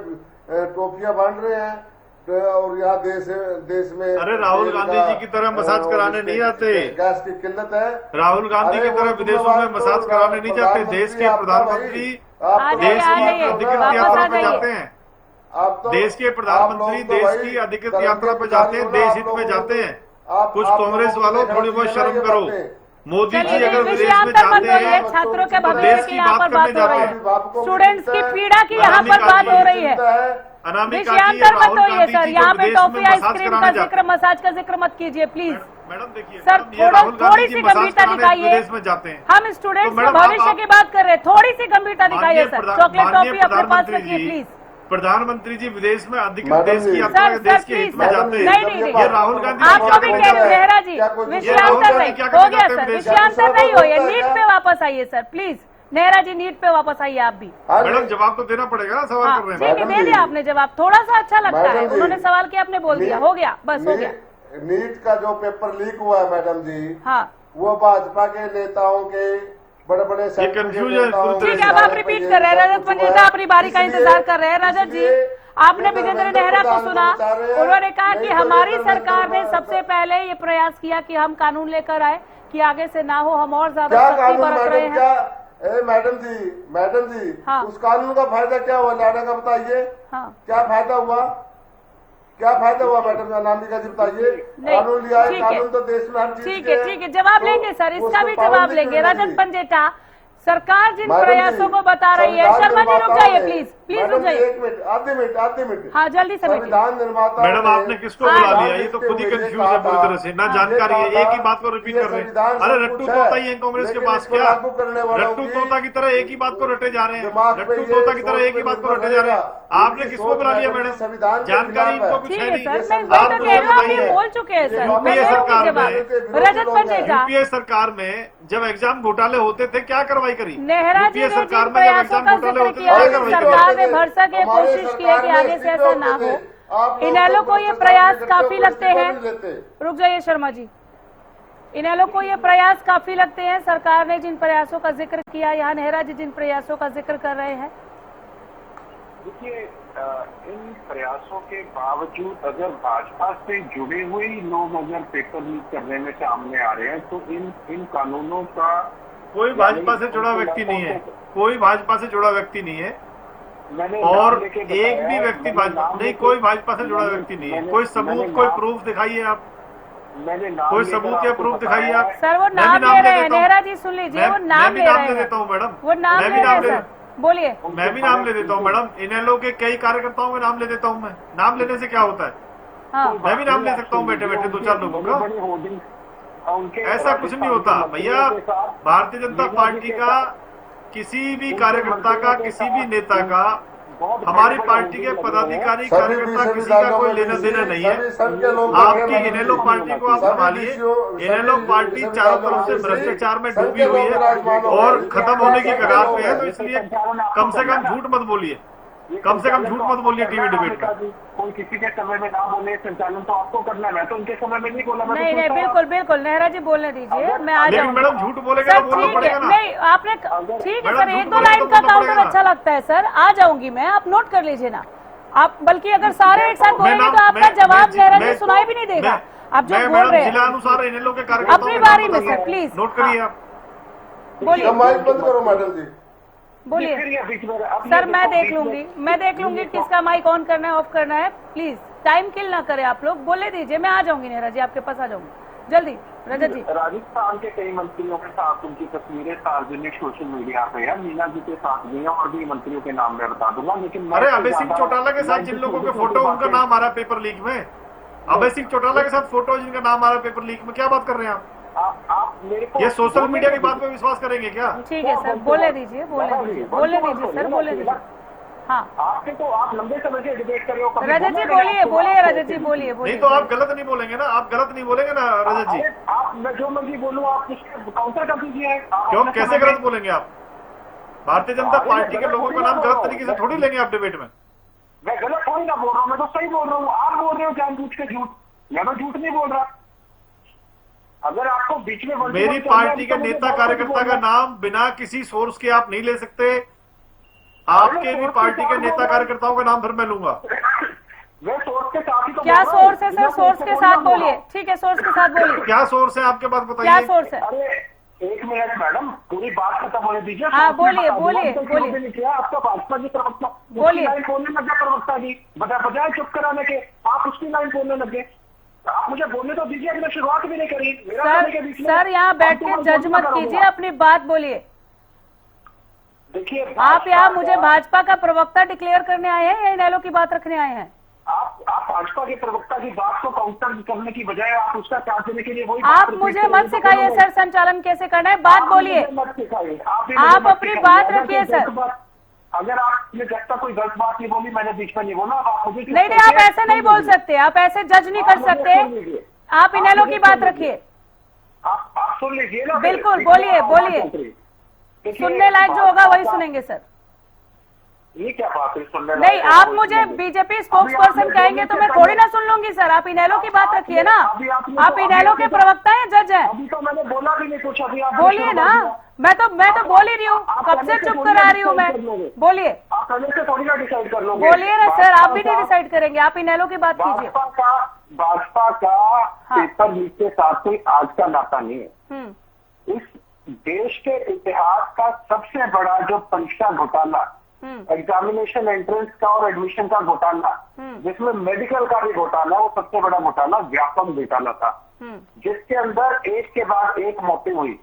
टोपियां बांट रहे हैं और यहाँ देश में। अरे राहुल गांधी जी की तरह मसाज कराने नहीं आते, गैस की किल्लत है। राहुल गांधी की तरह विदेशों में मसाज कराने नहीं जाते। देश के प्रधानमंत्री देश की अधिकृत यात्रा पे जाते हैं। देश के प्रधानमंत्री देश की अधिकृत यात्रा पे जाते हैं, देश हित में जाते हैं। कुछ कांग्रेस वालों थोड़ी बहुत शर्म करो। मोदी जी अगर विदेश में जाते हैं, छात्रों के भविष्य की यहाँ पर बात हो रही है, स्टूडेंट्स की पीड़ा की यहाँ पर बात हो रही है। विषयांतर मत होइए सर, यहाँ पे टॉफी आइसक्रीम का जिक्र, मसाज का जिक्र मत कीजिए प्लीज। मैडम देखिए सर, थोड़ी सी गंभीरता दिखाइए। हम स्टूडेंट्स के भविष्य की बात कर रहे हैं, थोड़ी सी गंभीरता दिखाइए सर। चॉकलेट टॉफी अपने पास रखिए प्लीज। प्रधानमंत्री जी विदेश में अधिकृत मैडम देश की जी। यात्रा सर, देश सर, के हित प्लीज, में सर। जाते नहीं, हैं। नहीं, ये राहुल गांधी आपको भी कह रही हूँ नेहरा जी, विषयांतर नहीं क्या हो गया करते हैं सर, विदेश विषयांतर में? नहीं हो ये होता है नीट क्या? पे वापस आइए sir please. Nehra ji NEET पे वापस आइए आप भी। मैडम जवाब तो देना पड़ेगा ना, सवाल हाँ कर रहे ठीक हैं। है, मैडम दे जी। दिया आपने जवाब, थोड़ा सा अच्छा लगता है, मैडम जी। उन्होंने सवाल किया आपने बोल दिया, हो गया बस हो गया। नीट का जो पेपर लीक हुआ है मैडम जी, हाँ वो भाजपा के नेताओं के बड़े बड़े confusion है पूरी तरह ठीक है, अब आप रिपीट कर रहे हैं रजत पंडिता, अपनी बारी का इंतजार कर रहे हैं। रजत जी, आपने विजेंद्र नेहरा को सुना, उन्होंने कहा कि हमारी सरकार ने सबसे पहले ये प्रयास किया कि हम कानून लेकर आए कि आगे से ना हो, हम और ज्यादा क्या सख्ती कानून बरत रहे मैडम? हैं। क्या मैडम जी हाँ। उस कानून का फायदा क्या हुआ लाने का बताइए? हाँ क्या फायदा हुआ मैडम अनामिका जी बताइए? नहीं, कानून लिया है, ठीक है। कानून तो देश में हर चीज ठीक के है हैं। ठीक है, जवाब तो लेंगे सर, इसका उसको भी पाबंदी जवाब लेंगे। क्यों रजत लगी? पंडिता, सरकार जिन मैडम प्रयासों जी, को बता रही है, संविधान शर्मा जी रुक निर्माताओं जाइए ने- प्लीज प्लीज मैडम रुक जी, जाइए। एक मिनट आधे मिनट हाँ जल्दी से बैठिए। संविधान निर्माता मैडम आपने किसको बुला लिया? ये तो खुद ही कंफ्यूज है पूरी तरह से, ना जानकारी है, एक ही बात को रिपीट कर रहे हैं। अरे रट्टू तोता ही है कांग्रेस के पास क्या? रट्टू तोता की तरह एक ही बात को रटे जा रहे हैं, रट्टू तोता की तरह एक ही बात को रटे जा रहे हैं। आपने किसको बुला लिया मैडम? जानकारी इनको कुछ ठीक है है नहीं। सर, मैं वही तो कह रही हूँ, आप ये बोल चुके हैं सर, मैं यूपीए दे दूंगी सरकार जवाब। में- रजत पंडिता, यूपीए सरकार में जब एग्जाम घोटाले होते थे क्या कार्रवाई करी? नेहरा जी यूपीए ने सरकार जिन में जब प्रयासों एग्जाम का घोटाले जिक्र होते थे किया क्या कि कार्रवाई सरकार करी? ने भरसक ये हमारी कोशिश की है कि आगे से ऐसा ना हो। इनेलो को ये प्रयास काफी लगते हैं, रुक जाइए शर्मा जी, इनेलो को ये प्रयास काफी लगते हैं। सरकार ने जिन प्रयासों का जिक्र किया, यहाँ नेहरा जी जिन प्रयासों का जिक्र कर रहे हैं, देखिए इन प्रयासों के बावजूद अगर भाजपा से जुड़े हुए ही लोग अगर पेपर लीक करने में सामने आ रहे हैं तो इन कानूनों का कोई भाजपा से जुड़ा व्यक्ति नहीं है, कोई भाजपा से जुड़ा व्यक्ति नहीं है, मैंने और नाम लेके एक बताया, भी व्यक्ति मैंने भाजपा नाम नहीं, लेके- कोई भाजपा से जुड़ा व्यक्ति नहीं है। कोई सबूत, कोई प्रूफ दिखाइए आप, मैंने नाम कोई लेकर सबूत या आपको प्रूफ दिखाइए आप। बताया सर वो मैं भी नाम नाम ले ले रहे हैं, देता हूँ। नेहरा जी सुन लीजिए, वो नाम भी ले नाम रहे ले हैं, देता हूँ मैडम, वो नाम मैं भी ले नाम रहे ले हैं सर, बोलिए। मैं भी नाम ले देता हूँ मैडम, इनेलो के कई कार्यकर्ताओं के नाम ले देता हूँ मैं। नाम लेने से क्या होता है? हाँ मैं भी नाम ले सकता हूँ बैठे बैठे 2-4 लोगों का। बड़े होर्डिंग उनके ऐसा कुछ नहीं होता भैया। भारतीय जनता पार्टी का किसी भी कार्यकर्ता का, किसी भी नेता का, हमारी पार्टी के पदाधिकारी कार्यकर्ता किसी का कोई लेना देना नहीं है। आपकी इनेलो पार्टी को आप संभालिए। इनेलो पार्टी चारों तरफ से भ्रष्टाचार में डूबी हुई है और खत्म होने की कगार पे है, तो इसलिए कम से कम झूठ मत बोलिए, कम से कम झूठ मत बोलिए टीवी डिबेट में। कोई किसी के समय में ना बोले, संचालन तो आपको करना है, मैं तो उनके समय में नहीं बोला। मैं तो नहीं नहीं, पूछता हूँ। बिल्कुल बिल्कुल, नेहरा जी बोलने दीजिए, मैं आ लेकिन जाऊंगी। मैडम झूठ बोलेगा सर तो बोलना ठीक पड़ेगा है, ना। नहीं आपने ठीक है मैडम, सर, झूठ एक दो बोलेगा लाइन तो का बोलना काउंटर पड़ेगा अच्छा लगता है सर, आ जाऊंगी मैं, आप नोट कर लीजिए ना। आप बल्कि अगर सारे एक साथ बोलेंगे तो आपका जवाब नेहरा जी सुनाई भी नहीं देगा, आप जो बोल रहे जिला हैं। अनुसार इनेलो के कार्यकर्ताओं अपनी के बारी नाम में बताइए। Sir, please. नोट करिए आप। बोलिए माइक बंद करो मैडम जी। बोलिए फिर ये बीच में अब सर, ये मैं देखो, देख बीच में- लूंगी, मैं देख लूंगी किसका माइक ऑन करना है, ऑफ करना है। प्लीज टाइम किल ना करें आप लोग, बोले दीजिए, मैं आ जाऊंगी नेहरा जी, आपके पास आ जाऊंगी जल्दी। रजत जी, राजस्थान के कई मंत्रियों के साथ उनकी तस्वीरें सार्वजनिक सोशल मीडिया पे है, मीना जी के साथ भी है, और भी मंत्रियों के नाम मैं बता दूंगा। लेकिन अरे अभय सिंह चौटाला के साथ जिन लोगों के फोटो, उनका नाम आ रहा है पेपर लीक में। अभय सिंह चौटाला के साथ फोटो जिनका नाम आ रहा है पेपर लीक में, क्या बात कर रहे हैं आप? आप मेरे को ये सोशल मीडिया की बात पे विश्वास करेंगे क्या? ठीक है सर, बोले दीजिए, बोले दीजिए, बोले दीजिए सर, बोले दीजिए। हाँ आपके तो आप लंबे समय से डिबेट कर रहे हो। कभी रजत जी बोलना बोलिए, नहीं, बोलिए आपको- रजत जी, बोलिए नहीं बोलिए। तो आप गलत नहीं बोलेंगे ना, आप गलत नहीं बोलेंगे ना रजत जी। अरे, आप मैं जो मर्जी बोलूँ, आप उसका काउंटर कर दीजिए। आप क्यों, अपने कैसे समय गलत में- बोलेंगे आप? भारतीय जनता पार्टी के लोगों का नाम गलत तरीके से थोड़ी लेंगे आप डिबेट में। मैं गलत थोड़ी ना बोल रहा हूँ, मैं तो सही बोल रहा हूँ। आप बोल रहे हो जानबूझ के झूठ, मैं तो झूठ नहीं बोल रहा। अगर आपको बीच में मेरी पार्टी के नेता कार्यकर्ता का नाम बिना किसी सोर्स के आप नहीं ले सकते। आपके भी पार्टी के नेता कार्यकर्ताओं का नाम फिर मैं लूंगा। मैं सोर्स के साथ ही तो क्या बोल रहा हूँ। सोर्स है सर? सोर्स के साथ बोलिए, ठीक है, सोर्स के साथ बोलिए। क्या सोर्स है आपके पास, क्या बताइए। सोर्स है? अरे एक मिनट मैडम, पूरी बात खत्म होने दीजिए। हाँ, सोर्स में बोलिए, बता दूंगा, बोलिए, अभी तक बोलिए। किसी ने किया, आपका भाजपा की प्रवक्ता बोलिए। उसकी लाइन बोलने लग गया प्रवक्ता जी, बजाय चुप कराने के आप उसकी लाइन बोलने लग गए। आप मुझे बोलने तो दीजिए, अभी मैं शुरुआत भी नहीं करी। मेरा सर बोलने के बीच में सर, यहाँ बैठ के आपको जज मैं मत बोलूंगा। कीजिए, अपनी बात बोलिए। देखिए आप यहाँ मुझे भाजपा का प्रवक्ता डिक्लेयर करने आए हैं या इनेलो की बात रखने आए हैं? आप भाजपा के प्रवक्ता की बात को काउंटर करने की बजाय आप उसका चार्ज देने के लिए वही बात आप repeat मुझे करेंगे मत तो सिखाइए फिर सर संचालन कैसे करना है, बात आप बोलिए। मुझे मत सिखाइए। आप भी मुझे आप मत अपनी सिखाइए। बात अगर रखिए कोई सर। बात- अगर आपने जब तक कोई गलत बात नहीं बोली, मैंने बीच में नहीं बोला, अब आप मुझे नहीं, आप ऐसे नहीं बोल सकते, आप ऐसे जज नहीं कर सकते। आप इनेलो की बात रखिए। आप सुन लीजिए ना। बिल्कुल, बोलिए बोलिए, सुनने लायक जो होगा वही सुनेंगे सर। ये क्या बात है सुनने नहीं, आप मुझे बीजेपी स्पोक्स पर्सन कहेंगे तो मैं थोड़ी ना सुन लूंगी सर। आप इनेलो की बात रखिए ना, आप इनेलो के प्रवक्ता हैं, जज हैं। अभी तो मैंने बोला भी नहीं कुछ, अभी आप बोलिए ना, मैं तो बोल ही रही हूँ, कब से चुप करा रही हूँ मैं। बोलिए, आप पहले से थोड़ी ना डिसाइड कर लोगे। बोलिए ना सर, आप भी नहीं डिसाइड करेंगे, आप इनेलो की बात कीजिए। भाजपा का पेपर लीक के साथ कोई आज का नाता नहीं है। इस देश के इतिहास का सबसे बड़ा जो परीक्षा घोटाला, एग्जामिनेशन एंट्रेंस का और एडमिशन का घोटाला, जिसमें मेडिकल का भी घोटाला, वो सबसे बड़ा घोटाला व्यापक घोटाला था, जिसके अंदर एक के बाद एक मौतें हुई।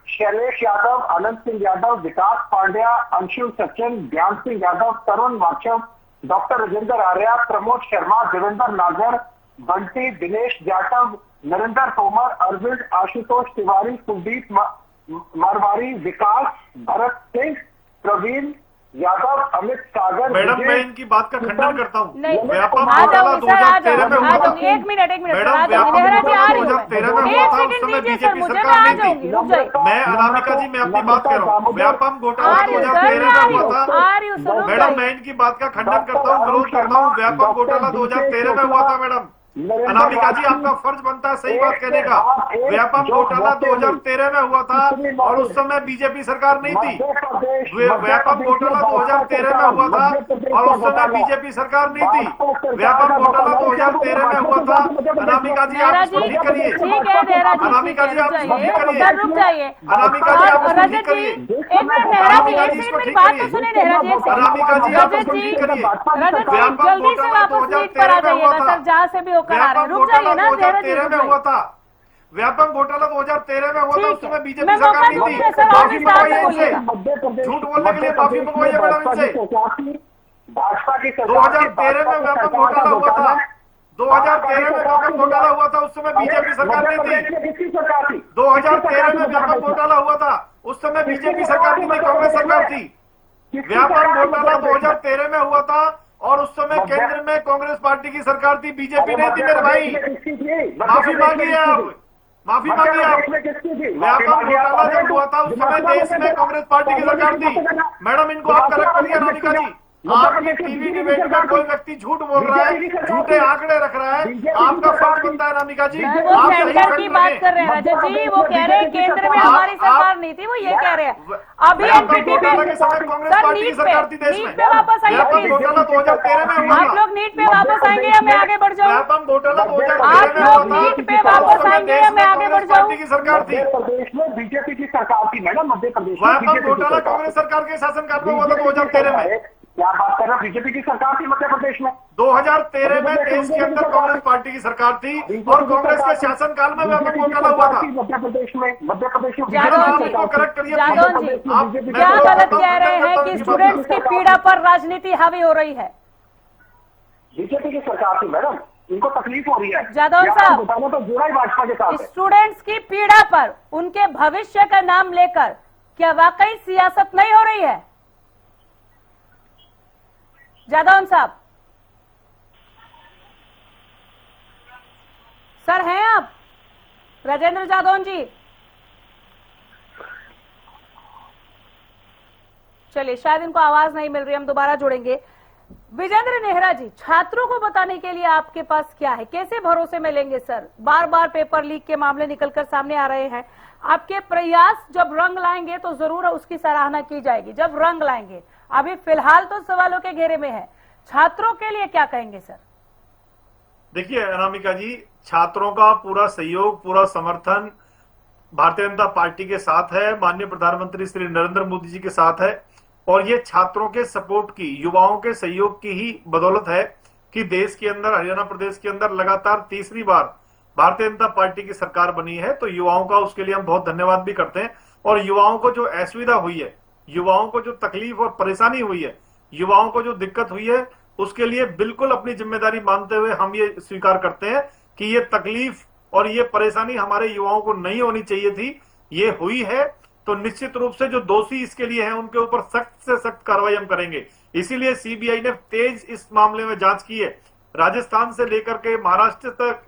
शैलेश यादव, अनंत सिंह यादव, विकास पांड्या, अंशुल सचिन, ज्ञान सिंह यादव, तरुण माचव, डॉक्टर राजेंद्र आर्या, प्रमोद शर्मा, देवेंद्र नागर, बंटी, दिनेश जाटव, नरेंद्र तोमर, अरविंद, आशुतोष तिवारी, कुलदीप मारवाड़ी, विकास, भरत सिंह, प्रवीण यादव, अमित सागर। मैडम, मैं इनकी बात का खंडन करता हूँ। व्यापम आ घोटाला जाऊंगी सर, आ 2013 में हुआ था। जाऊंगी, एक मिनट मैडम, आ जाऊंगी, नेहरा जी आ रही हूँ, 2013 में हुआ एक था, उस सेकंड समय दीजिए सर बीजेपी मुझे, मैं सरकार आ नहीं जाऊंगी, थी। रुक जाइए। मैं अनामिका जी, मैं अपनी बात कर रहा हूँ। व्यापम घोटाला आ रही हूँ सर, 2013 मैं में हुआ था। आ रही हूँ सर, रुक मैडम, जाइए। मैं इनकी बात का खंडन करता हूँ, विरोध करता हूँ। व्यापम घोटाला 2013 में हुआ था मैडम। अनामिका जी, आपका फर्ज बनता है सही बात कहने का। व्यापम घोटाला 2013 में हुआ था और उस समय बीजेपी सरकार नहीं थी। व्यापम घोटाला 2013 में हुआ था और उस समय बीजेपी सरकार नहीं थी। व्यापम घोटाला 2013 में हुआ था। अनामिका जी, आप इसको ठीक करिए। ठीक है नेहरा जी, अनामिका जी, आप इसको ठीक करिए। सर रुक जाइए। अनामिका जी, आप इसको रजत ठीक जी, करिए। एक मिनट नेहरा जी, एक इसको मिनट ठीक बात तो करिए। सुनिए नेहरा जी, एक सेकंड। अनामिका जी, आप रजत इसको जी, ठीक करिए। रजत जी व्यापम जल्दी से घोटाला वापस मीट पर आ 2013 में हुआ जाइएगा था। सर, जहाँ से भी होकर आ रहे हैं। रुक जाइए ना नेहरा जी, 2013 रुक में हुआ जाइए। था। व्यापक घोटाला 2013 में हुआ था, उस समय बीजेपी मैं सरकार मौका नहीं दूंगी थी। सर, और माफी विस्तार से मंगवाइए इनसे। बोलिएगा। झूठ बोलने के लिए माफी मंगवाइए मैडम इनसे। भाजपा की 2013 में व्यापक घोटाला हुआ था। 2013 में व्यापक घोटाला हुआ था, उस समय बीजेपी सरकार नहीं थी। किसकी सरकार थी? 2013 में व्यापक घोटाला हुआ था, उस समय बीजेपी सरकार नहीं थी, कांग्रेस सरकार थी। व्यापक घोटाला 2013 में हुआ था और उस समय केंद्र में कांग्रेस पार्टी की सरकार थी, बीजेपी नहीं थी मेरे भाई। माफी मांगिए आप, माफी मांगिए आप। व्यापक घोटाला जब हुआ था उस समय देश में कांग्रेस पार्टी की सरकार थी। मैडम, इनको आप करेक्ट करिए। अनामिका जी, आपके टीवी डिबेट में कोई व्यक्ति झूठ बोल रहा है, झूठे आंकड़े रख रहा है, आपका फर्ज बनता है अनामिका जी, वो आप सही सेंटर की फैक्ट बात रखें। कर रहे हैं रजत जी, वो कह रहे हैं केंद्र में हमारी सरकार नहीं थी, वो ये कह रहे हैं। अभी एनपीटी पे घोटाला के समय कांग्रेस सर पार्टी की सरकार थी देश में। नीट पे वापस आइए व्यापक प्लीज। घोटाला 2013 में हुआ आप था। लोग नीट पे वापस आएंगे या मैं आगे बढ़ जाऊँ? व्यापक घोटाला आप 2013 में लोग हुआ था। नीट पे वापस आएंगे या मैं आगे बढ़ कांग्रेस पार्टी की जाऊँ? सरकार थी। मध्य प्रदेश में बीजेपी की सरकार थी मैडम, मध्य प्रदेश में व्यापक घोटाला कांग्रेस सरकार के शासनकाल में हुआ था 2013 में। क्या बात कर रहे हैं? बीजेपी की सरकार थी मध्य प्रदेश में। 2013 में देश के अंदर कांग्रेस पार्टी की सरकार थी और कांग्रेस के शासनकाल में व्यापक घोटाला हुआ था। मध्य प्रदेश में जादौन जी, आपको करेक्ट करिए। जादौन जी, आप क्या गलत कह रहे हैं कि स्टूडेंट्स की पीड़ा पर राजनीति हावी हो रही है? बीजेपी की सरकार थी मैडम, इनको तकलीफ हो रही है। जादौन साहब, तो जुड़ा ही भाजपा के साथ है। स्टूडेंट्स की पीड़ा पर उनके भविष्य का नाम लेकर क्या वाकई सियासत नहीं हो रही है? जादौन साहब, सर हैं आप? राजेंद्र जादौन जी, चलिए शायद इनको आवाज नहीं मिल रही, हम दोबारा जुड़ेंगे। विजेंद्र नेहरा जी, छात्रों को बताने के लिए आपके पास क्या है, कैसे भरोसे में लेंगे सर? बार बार पेपर लीक के मामले निकलकर सामने आ रहे हैं। आपके प्रयास जब रंग लाएंगे तो जरूर उसकी सराहना की जाएगी, जब रंग लाएंगे। अभी फिलहाल तो सवालों के घेरे में है। छात्रों के लिए क्या कहेंगे सर? देखिए अनामिका जी, छात्रों का पूरा सहयोग, पूरा समर्थन भारतीय जनता पार्टी के साथ है, माननीय प्रधानमंत्री श्री नरेंद्र मोदी जी के साथ है। और ये छात्रों के सपोर्ट की, युवाओं के सहयोग की ही बदौलत है कि देश के अंदर, हरियाणा प्रदेश के अंदर लगातार तीसरी बार भारतीय जनता पार्टी की सरकार बनी है। तो युवाओं का उसके लिए हम बहुत धन्यवाद भी करते हैं। और युवाओं को जो असुविधा हुई है, युवाओं को जो तकलीफ और परेशानी हुई है, युवाओं को जो दिक्कत हुई है, उसके लिए बिल्कुल अपनी जिम्मेदारी मानते हुए हम ये स्वीकार करते हैं कि ये तकलीफ और ये परेशानी हमारे युवाओं को नहीं होनी चाहिए थी, ये हुई है। तो निश्चित रूप से जो दोषी इसके लिए हैं उनके ऊपर सख्त से सख्त कार्रवाई हम करेंगे। इसीलिए सीबीआई ने तेज इस मामले में जांच की है। राजस्थान से लेकर के महाराष्ट्र तक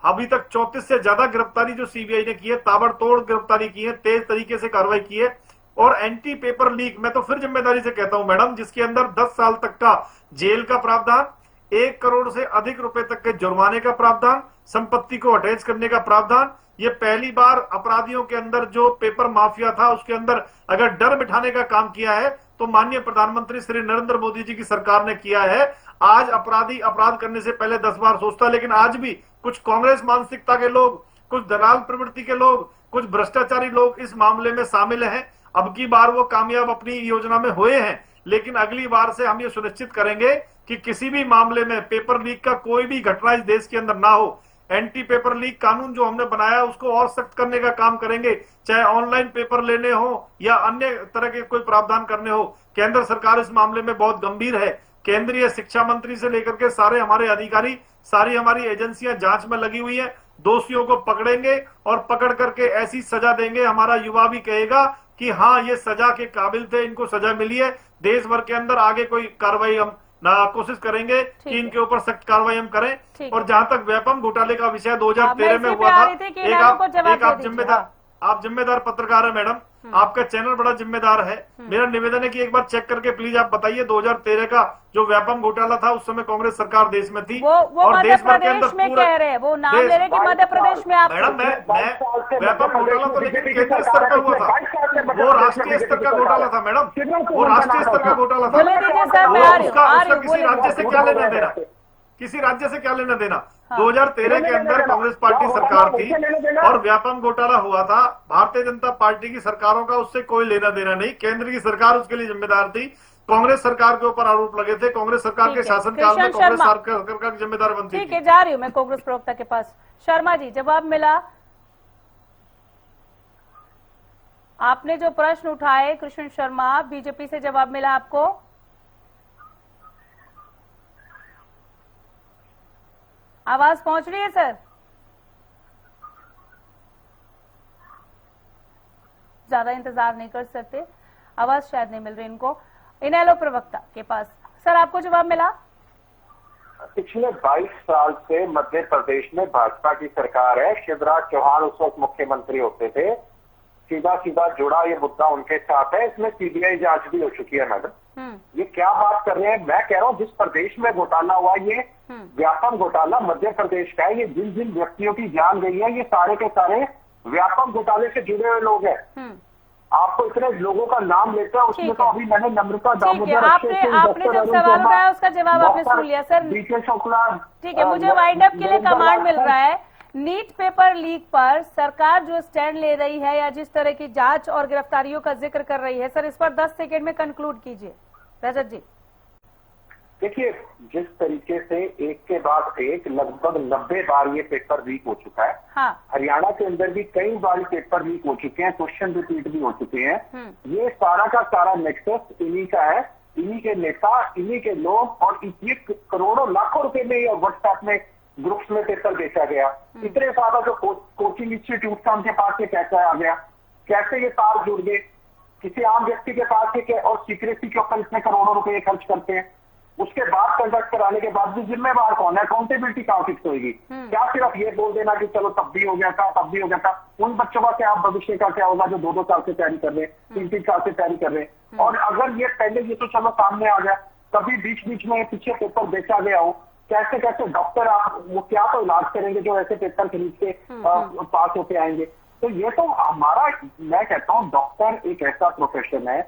अभी तक 34 से ज्यादा गिरफ्तारी जो सीबीआई ने की है, ताबड़तोड़ गिरफ्तारी की है, तेज तरीके से कार्रवाई की है। और एंटी पेपर लीक, मैं तो फिर जिम्मेदारी से कहता हूं मैडम, जिसके अंदर 10 साल तक का जेल का प्रावधान, 1 करोड़ से अधिक रुपए तक के जुर्माने का प्रावधान, संपत्ति को अटैच करने का प्रावधान, ये पहली बार अपराधियों के अंदर जो पेपर माफिया था उसके अंदर अगर डर बिठाने का काम किया है तो माननीय प्रधानमंत्री श्री नरेंद्र मोदी जी की सरकार ने किया है। आज अपराधी अपराध करने से पहले 10 बार सोचता, लेकिन आज भी कुछ कांग्रेस मानसिकता के लोग, कुछ दलाल प्रवृत्ति के लोग, कुछ भ्रष्टाचारी लोग इस मामले में शामिल हैं। अब की बार वो कामयाब अपनी योजना में हुए हैं, लेकिन अगली बार से हम ये सुनिश्चित करेंगे कि किसी भी मामले में पेपर लीक का कोई भी घटना इस देश के अंदर ना हो। एंटी पेपर लीक कानून जो हमने बनाया उसको और सख्त करने का काम करेंगे, चाहे ऑनलाइन पेपर लेने हो या अन्य तरह के कोई प्रावधान करने हो। केंद्र सरकार इस मामले में बहुत गंभीर है। केंद्रीय शिक्षा मंत्री से लेकर के सारे हमारे अधिकारी, सारी हमारी एजेंसियां जांच में लगी हुई है। दोषियों को पकड़ेंगे और पकड़ करके ऐसी सजा देंगे, हमारा युवा भी कहेगा कि हाँ ये सजा के काबिल थे, इनको सजा मिली है। देश भर के अंदर आगे कोई कार्रवाई हम कोशिश करेंगे कि इनके ऊपर सख्त कार्रवाई हम करें। और जहां तक व्यापम घोटाले का विषय 2013 में हुआ था, एक आप जिम्मेदार पत्रकार है मैडम, आपका चैनल बड़ा जिम्मेदार है। मेरा निवेदन है कि एक बार चेक करके प्लीज आप बताइए 2013 का जो व्यापम घोटाला था, उस समय कांग्रेस सरकार देश में थी वो और देश भर के अंदर में कह रहे हैं, वो नाम ले रहे कि मध्य प्रदेश में आप। मैडम मैं व्यापम घोटाला तो लेकिन केंद्रीय स्तर का हुआ था, वो राष्ट्रीय स्तर का घोटाला था मैडम, वो राष्ट्रीय स्तर का घोटाला था। उसका किसी राज्य से क्या लेना देना, किसी राज्य से क्या लेना देना। 2013 के अंदर कांग्रेस पार्टी सरकार थी और व्यापम घोटाला हुआ था। भारतीय जनता पार्टी की सरकारों का उससे कोई लेना देना नहीं, केंद्र की सरकार उसके लिए जिम्मेदार थी। कांग्रेस सरकार के ऊपर आरोप लगे थे, कांग्रेस सरकार के शासनकाल में कांग्रेस सरकार की जिम्मेदार बनती थी। ठीक है, जा रही हूँ मैं कांग्रेस प्रवक्ता के पास। शर्मा जी, जवाब मिला? आपने जो प्रश्न उठाए कृष्ण शर्मा, बीजेपी से जवाब मिला आपको? आवाज पहुंच रही है सर? ज्यादा इंतजार नहीं कर सकते, आवाज शायद नहीं मिल रही इनको। इनेलो प्रवक्ता के पास सर, आपको जवाब मिला? पिछले 22 साल से मध्य प्रदेश में भाजपा की सरकार है। शिवराज चौहान उस वक्त मुख्यमंत्री होते थे। सीधा सीधा जुड़ा ये मुद्दा उनके साथ है। इसमें सीबीआई जांच भी हो चुकी है मैडम। ये क्या बात कर रहे हैं? मैं कह रहा हूँ जिस प्रदेश में घोटाला हुआ, ये व्यापक घोटाला मध्य प्रदेश का है। ये जिन जिन व्यक्तियों की जान गई है, ये सारे के सारे व्यापक घोटाले से जुड़े हुए लोग हैं। आपको इतने लोगों का नाम लेता है, उसमें तो अभी मैंने नम्रता दामोदर, आपने जब सवाल उठाया उसका जवाब आपने सुन लिया सर। डीके शुक्ला, ठीक है, मुझे वाइंड अप के लिए कमांड मिल रहा है। नीट पेपर लीक पर सरकार जो स्टैंड ले रही है या जिस तरह की जांच और गिरफ्तारियों का जिक्र कर रही है, सर इस पर 10 सेकंड में कंक्लूड कीजिए। रजत जी, देखिए जिस तरीके से एक के बाद एक लगभग 90 बार ये पेपर लीक हो चुका है। हाँ। हरियाणा के अंदर भी कई बार पेपर लीक हो चुके हैं, क्वेश्चन रिपीट भी हो चुके हैं। ये सारा का सारा नेक्सस इन्हीं का है, इन्हीं के नेता, इन्हीं के लोग, और ये करोड़ों लाखों रुपए में ये व्हाट्सएप में ग्रुप्स में पेपर बेचा गया। इतने ज्यादा जो कोचिंग इंस्टीट्यूट था उनके पास ये कैसे आ गया, कैसे ये तार जुड़ गए किसी आम व्यक्ति के पास के, और सीक्रेसी के ऊपर इतने करोड़ों रुपए खर्च करते हैं। उसके बाद कंडक्ट कराने के बाद भी जिम्मेवार कौन है? अकाउंटेबिलिटी कहां फिक्स होगी? क्या सिर्फ ये बोल देना कि चलो तब भी हो गया था, तब भी हो गया था? उन बच्चों का क्या भविष्य का क्या होगा जो 2-2 साल से तैयारी कर रहे हैं, 3-3 साल से तैयारी कर रहे हैं? और अगर ये पहले ये तो चलो सामने आ गया, कभी बीच बीच में पीछे पेपर बेचा गया हो, कैसे कैसे डॉक्टर आप वो क्या तो इलाज करेंगे जो ऐसे पेपर खरीद के पास होके आएंगे? तो ये तो हमारा, मैं कहता हूँ डॉक्टर एक ऐसा प्रोफेशन है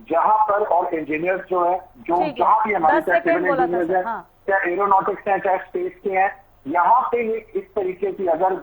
जहां पर, और इंजीनियर जो है, जो जहां भी हमारे चाहे सिविल इंजीनियर है, चाहे एरोनॉटिक्स है, चाहे स्पेस के हैं, यहाँ पे ये इस तरीके की अगर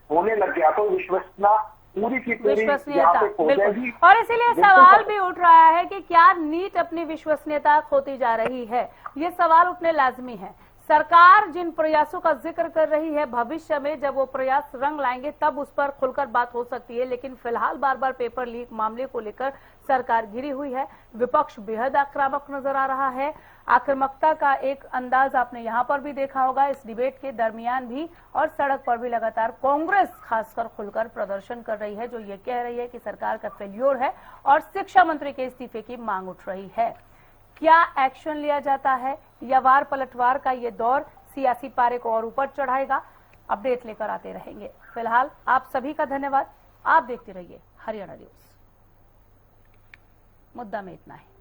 होने लग गया तो विश्वसनीयता पूरी की पूरी यहाँ पे खो जाएगी। और इसीलिए सवाल भी उठ रहा है कि क्या नीट अपनी विश्वसनीयता खोती जा रही है? ये सवाल उठने लाजमी है। सरकार जिन प्रयासों का जिक्र कर रही है, भविष्य में जब वो प्रयास रंग लाएंगे तब उस पर खुलकर बात हो सकती है, लेकिन फिलहाल बार बार पेपर लीक मामले को लेकर सरकार घिरी हुई है। विपक्ष बेहद आक्रामक नजर आ रहा है। आक्रामकता का एक अंदाज आपने यहाँ पर भी देखा होगा इस डिबेट के दरमियान भी, और सड़क पर भी लगातार कांग्रेस खासकर खुलकर प्रदर्शन कर रही है, जो ये कह रही है कि सरकार का फेल्योर है और शिक्षा मंत्री के इस्तीफे की मांग उठ रही है। क्या एक्शन लिया जाता है या वार पलटवार का ये दौर सियासी पारे को और ऊपर चढ़ाएगा? अपडेट लेकर आते रहेंगे। फिलहाल आप सभी का धन्यवाद। आप देखते रहिए हरियाणा न्यूज। मुद्दा में इतना ही।